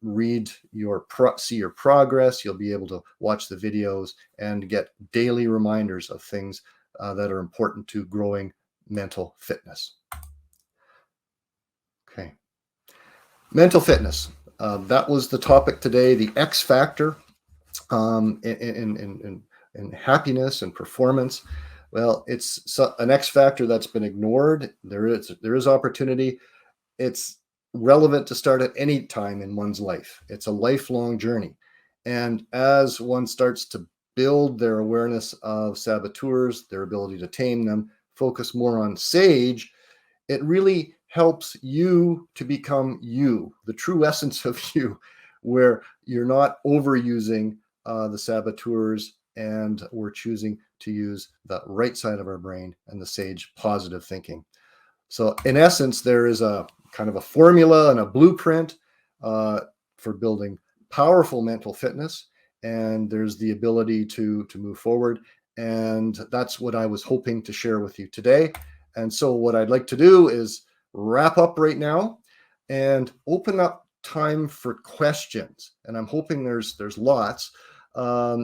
read your see your progress. You'll be able to watch the videos and get daily reminders of things that are important to growing mental fitness. Okay. Mental fitness. That was the topic today, the X factor in happiness and performance. Well, it's an X factor that's been ignored. There is opportunity. It's relevant to start at any time in one's life. It's a lifelong journey. And as one starts to build their awareness of saboteurs, their ability to tame them, focus more on SAGE, it really helps you to become you, the true essence of you, where you're not overusing the saboteurs, and we're choosing to use the right side of our brain and the SAGE positive thinking. So in essence, there is a kind of a formula and a blueprint for building powerful mental fitness, and there's the ability to move forward. And that's what I was hoping to share with you today. And so what I'd like to do is wrap up right now and open up time for questions. And I'm hoping there's lots. I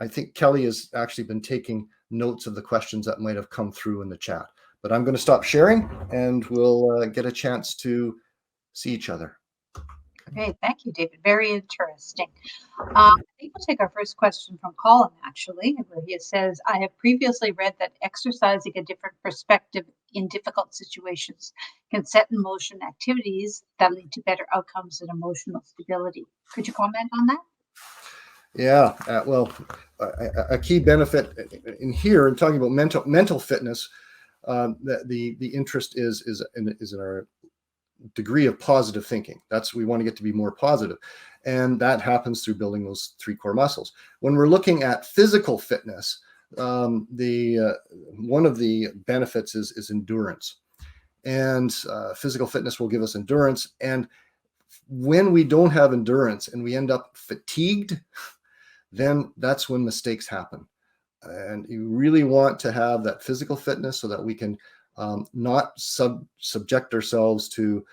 think Kelly has actually been taking notes of the questions that might have come through in the chat. But I'm going to stop sharing, and we'll get a chance to see each other. Great, thank you, David. Very interesting. I think we'll take our first question from Colin, actually, where he says, I have previously read that exercising a different perspective in difficult situations can set in motion activities that lead to better outcomes and emotional stability. Could you comment on that? Yeah, well, a key benefit in here, in talking about mental fitness, the interest is in our degree of positive thinking. We want to get to be more positive, and that happens through building those 3 core muscles. When we're looking at physical fitness, one of the benefits is endurance, and physical fitness will give us endurance. And when we don't have endurance and we end up fatigued, then that's when mistakes happen. And you really want to have that physical fitness so that we can not subject ourselves to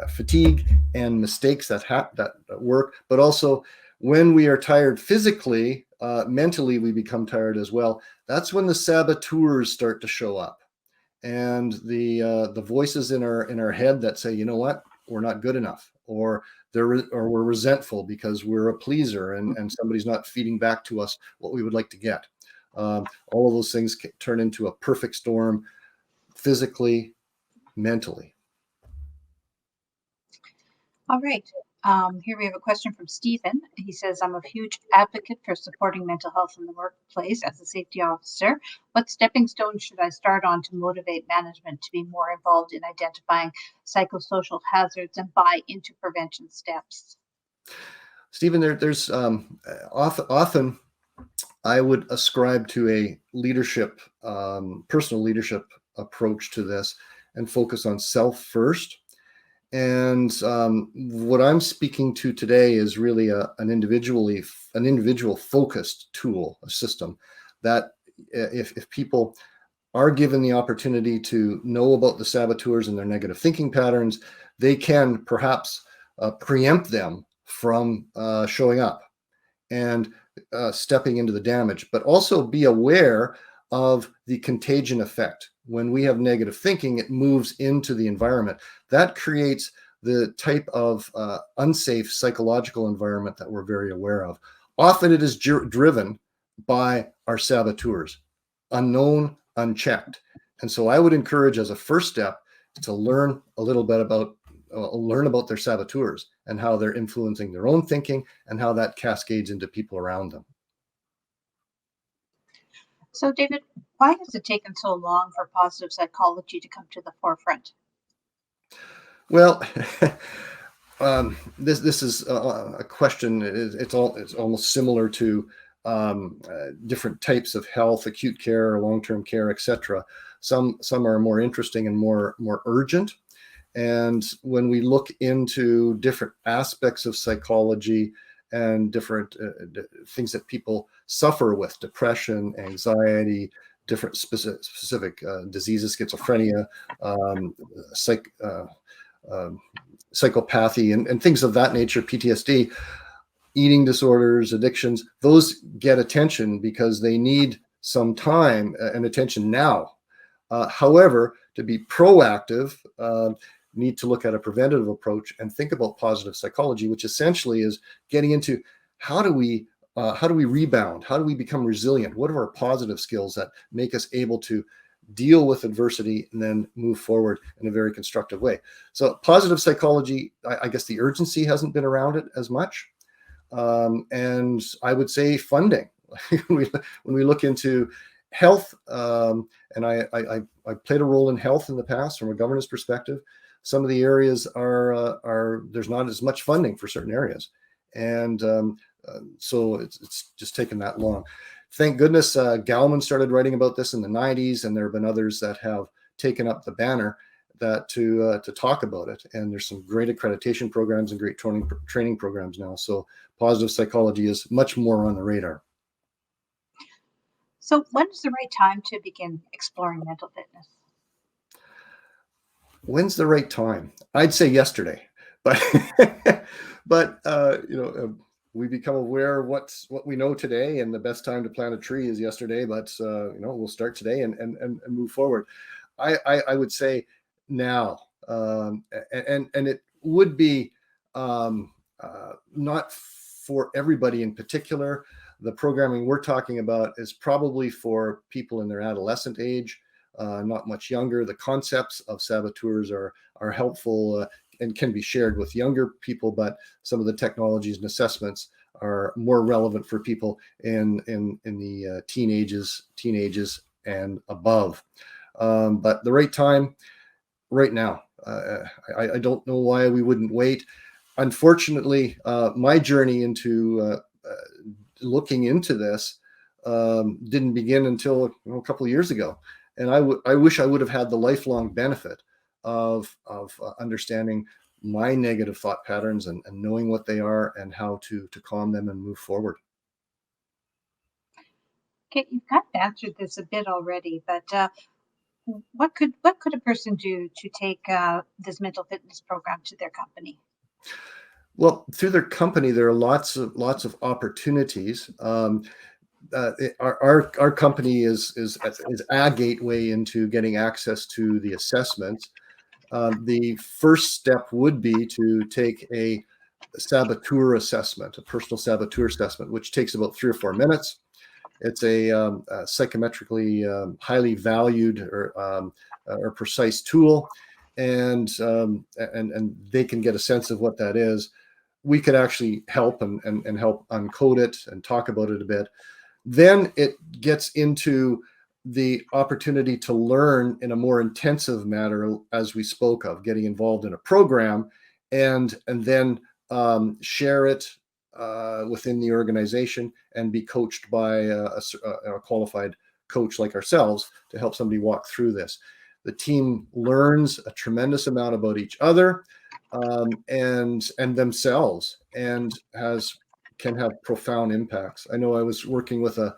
fatigue and mistakes that work. But also, when we are tired physically, mentally we become tired as well. That's when the saboteurs start to show up, and the voices in our head that say, you know what, we're not good enough, or we're resentful because we're a pleaser and somebody's not feeding back to us what we would like to get. All of those things can turn into a perfect storm, physically, mentally. All right. Here we have a question from Stephen. He says, I'm a huge advocate for supporting mental health in the workplace as a safety officer. What stepping stones should I start on to motivate management to be more involved in identifying psychosocial hazards and buy into prevention steps? Stephen, there's often I would ascribe to a leadership, personal leadership approach to this, and focus on self first. And what I'm speaking to today is really an individual focused tool, a system that if people are given the opportunity to know about the saboteurs and their negative thinking patterns, they can perhaps preempt them from showing up and stepping into the damage, but also be aware of the contagion effect. When we have negative thinking, it moves into the environment. That creates the type of unsafe psychological environment that we're very aware of. Often it is driven by our saboteurs, unknown, unchecked. And so I would encourage, as a first step, to learn a little bit about their saboteurs and how they're influencing their own thinking and how that cascades into people around them. So, David, why has it taken so long for positive psychology to come to the forefront? Well, this is a question. It's almost similar to different types of health, acute care, long-term care, etc. Some are more interesting and more urgent. And when we look into different aspects of psychology and different things that people suffer with, depression, anxiety, different specific diseases, schizophrenia, psychopathy and things of that nature, PTSD, eating disorders, addictions, those get attention because they need some time and attention now. However, to be proactive, need to look at a preventative approach and think about positive psychology, which essentially is getting into how do we rebound? How do we become resilient? What are our positive skills that make us able to deal with adversity and then move forward in a very constructive way? So positive psychology, I guess the urgency hasn't been around it as much. And I would say funding. When we look into health, and I played a role in health in the past from a governance perspective. Some of the areas are there's not as much funding for certain areas, and so it's just taken that long. Thank goodness Gallman started writing about this in the 90s, and there have been others that have taken up the banner that to talk about it. And there's some great accreditation programs and great training programs now. So positive psychology is much more on the radar. So when is the right time to begin exploring mental fitness? When's the right time? I'd say yesterday, but we become aware of what we know today, and the best time to plant a tree is yesterday. But we'll start today and move forward. I would say now, and it would be not for everybody in particular. The programming we're talking about is probably for people in their adolescent age, not much younger. The concepts of saboteurs are helpful and can be shared with younger people, but some of the technologies and assessments are more relevant for people in the teenagers and above. But the right time, right now. I don't know why we wouldn't wait. Unfortunately, my journey into looking into this didn't begin until a couple of years ago, and I wish I would have had the lifelong benefit of understanding my negative thought patterns and knowing what they are and how to calm them and move forward. Okay, you've kind of answered this a bit already, but what could a person do to take this mental fitness program to their company? Well, through their company, there are lots of opportunities. Our company is a gateway into getting access to the assessments. The first step would be to take a saboteur assessment, a personal saboteur assessment, which takes about 3 or 4 minutes. It's a psychometrically highly valued or precise tool, and they can get a sense of what that is. We could actually help and help uncode it and talk about it a bit. Then it gets into the opportunity to learn in a more intensive manner, as we spoke of, getting involved in a program, and then share it within the organization and be coached by a qualified coach like ourselves to help somebody walk through this. The team learns a tremendous amount about each other and themselves, and can have profound impacts. I know I was working with a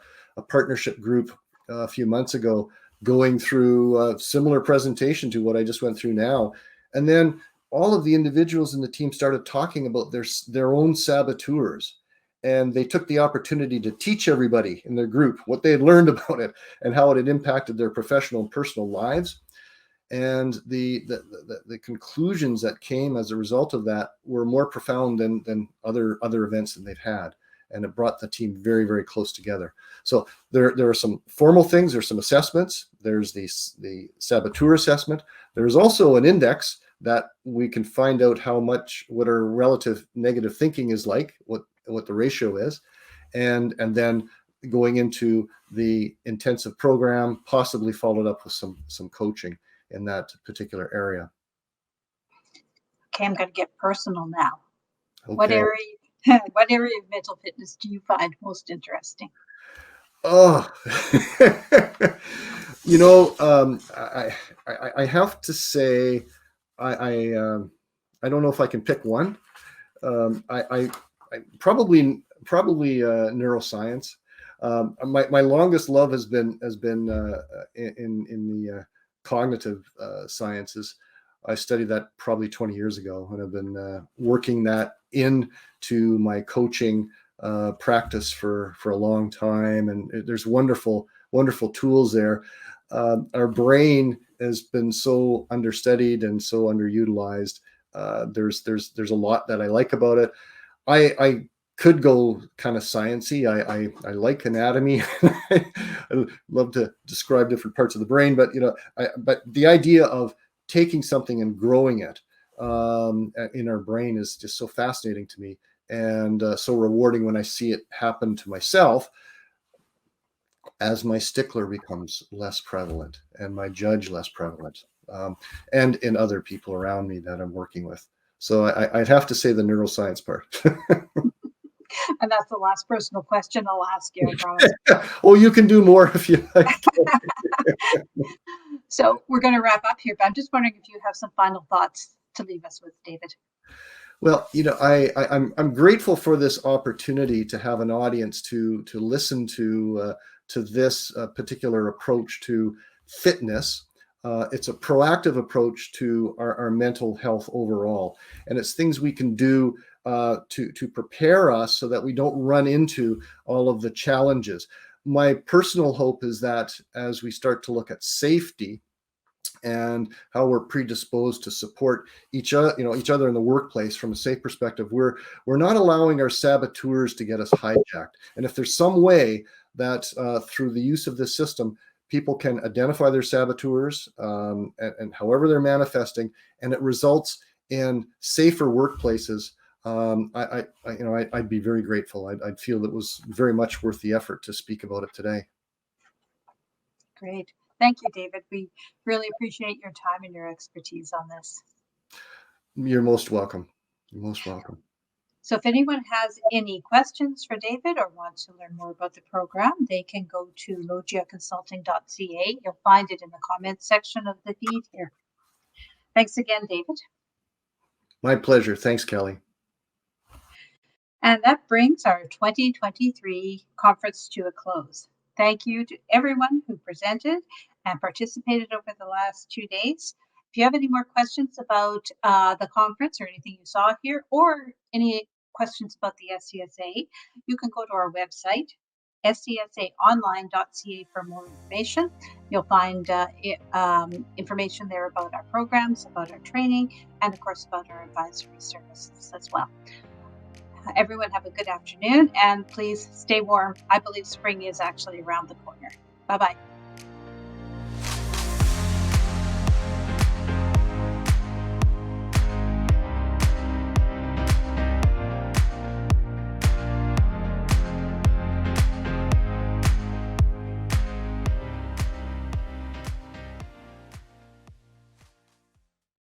partnership group a few months ago, going through a similar presentation to what I just went through now, and then all of the individuals in the team started talking about their own saboteurs, and they took the opportunity to teach everybody in their group what they had learned about it and how it had impacted their professional and personal lives. And the conclusions that came as a result of that were more profound than other events that they've had, and it brought the team very, very close together. So there are some formal things. There's some assessments. There's the saboteur assessment. There's also an index that we can find out what our relative negative thinking is like, what the ratio is, and then going into the intensive program, possibly followed up with some coaching in that particular area. Okay, I'm going to get personal now. Okay. What area of mental fitness do you find most interesting? Oh, I have to say, I don't know if I can pick one. I probably neuroscience. My longest love has been in the cognitive sciences. I studied that probably 20 years ago, and I've been working that into my coaching practice for a long time. And there's wonderful tools there. Our brain has been so understudied and so underutilized. There's a lot that I like about it. I could go kind of sciencey. I like anatomy. I love to describe different parts of the brain, but but the idea of taking something and growing it in our brain is just so fascinating to me, and so rewarding when I see it happen to myself as my stickler becomes less prevalent and my judge less prevalent, and in other people around me that I'm working with. So I'd have to say the neuroscience part. And that's the last personal question I'll ask you, I promise. Oh, you can do more if you like. So we're going to wrap up here, but I'm just wondering if you have some final thoughts to leave us with, David. Well, I'm grateful for this opportunity to have an audience to listen to this particular approach to fitness. It's a proactive approach to our mental health overall, and it's things we can do to prepare us so that we don't run into all of the challenges. My personal hope is that as we start to look at safety and how we're predisposed to support each other in the workplace from a safe perspective, we're not allowing our saboteurs to get us hijacked. And if there's some way that through the use of this system, people can identify their saboteurs and however they're manifesting, and it results in safer workplaces, I'd be very grateful. I'd feel it was very much worth the effort to speak about it today. Great. Thank you, David. We really appreciate your time and your expertise on this. You're most welcome. You're most welcome. So if anyone has any questions for David or wants to learn more about the program, they can go to logiaconsulting.ca. You'll find it in the comments section of the feed here. Thanks again, David. My pleasure. Thanks, Kelly. And that brings our 2023 conference to a close. Thank you to everyone who presented and participated over the last 2 days. If you have any more questions about the conference or anything you saw here, or any questions about the SCSA, you can go to our website, scsaonline.ca, for more information. You'll find information there about our programs, about our training, and of course about our advisory services as well. Everyone have a good afternoon, and please stay warm. I believe spring is actually around the corner. Bye-bye.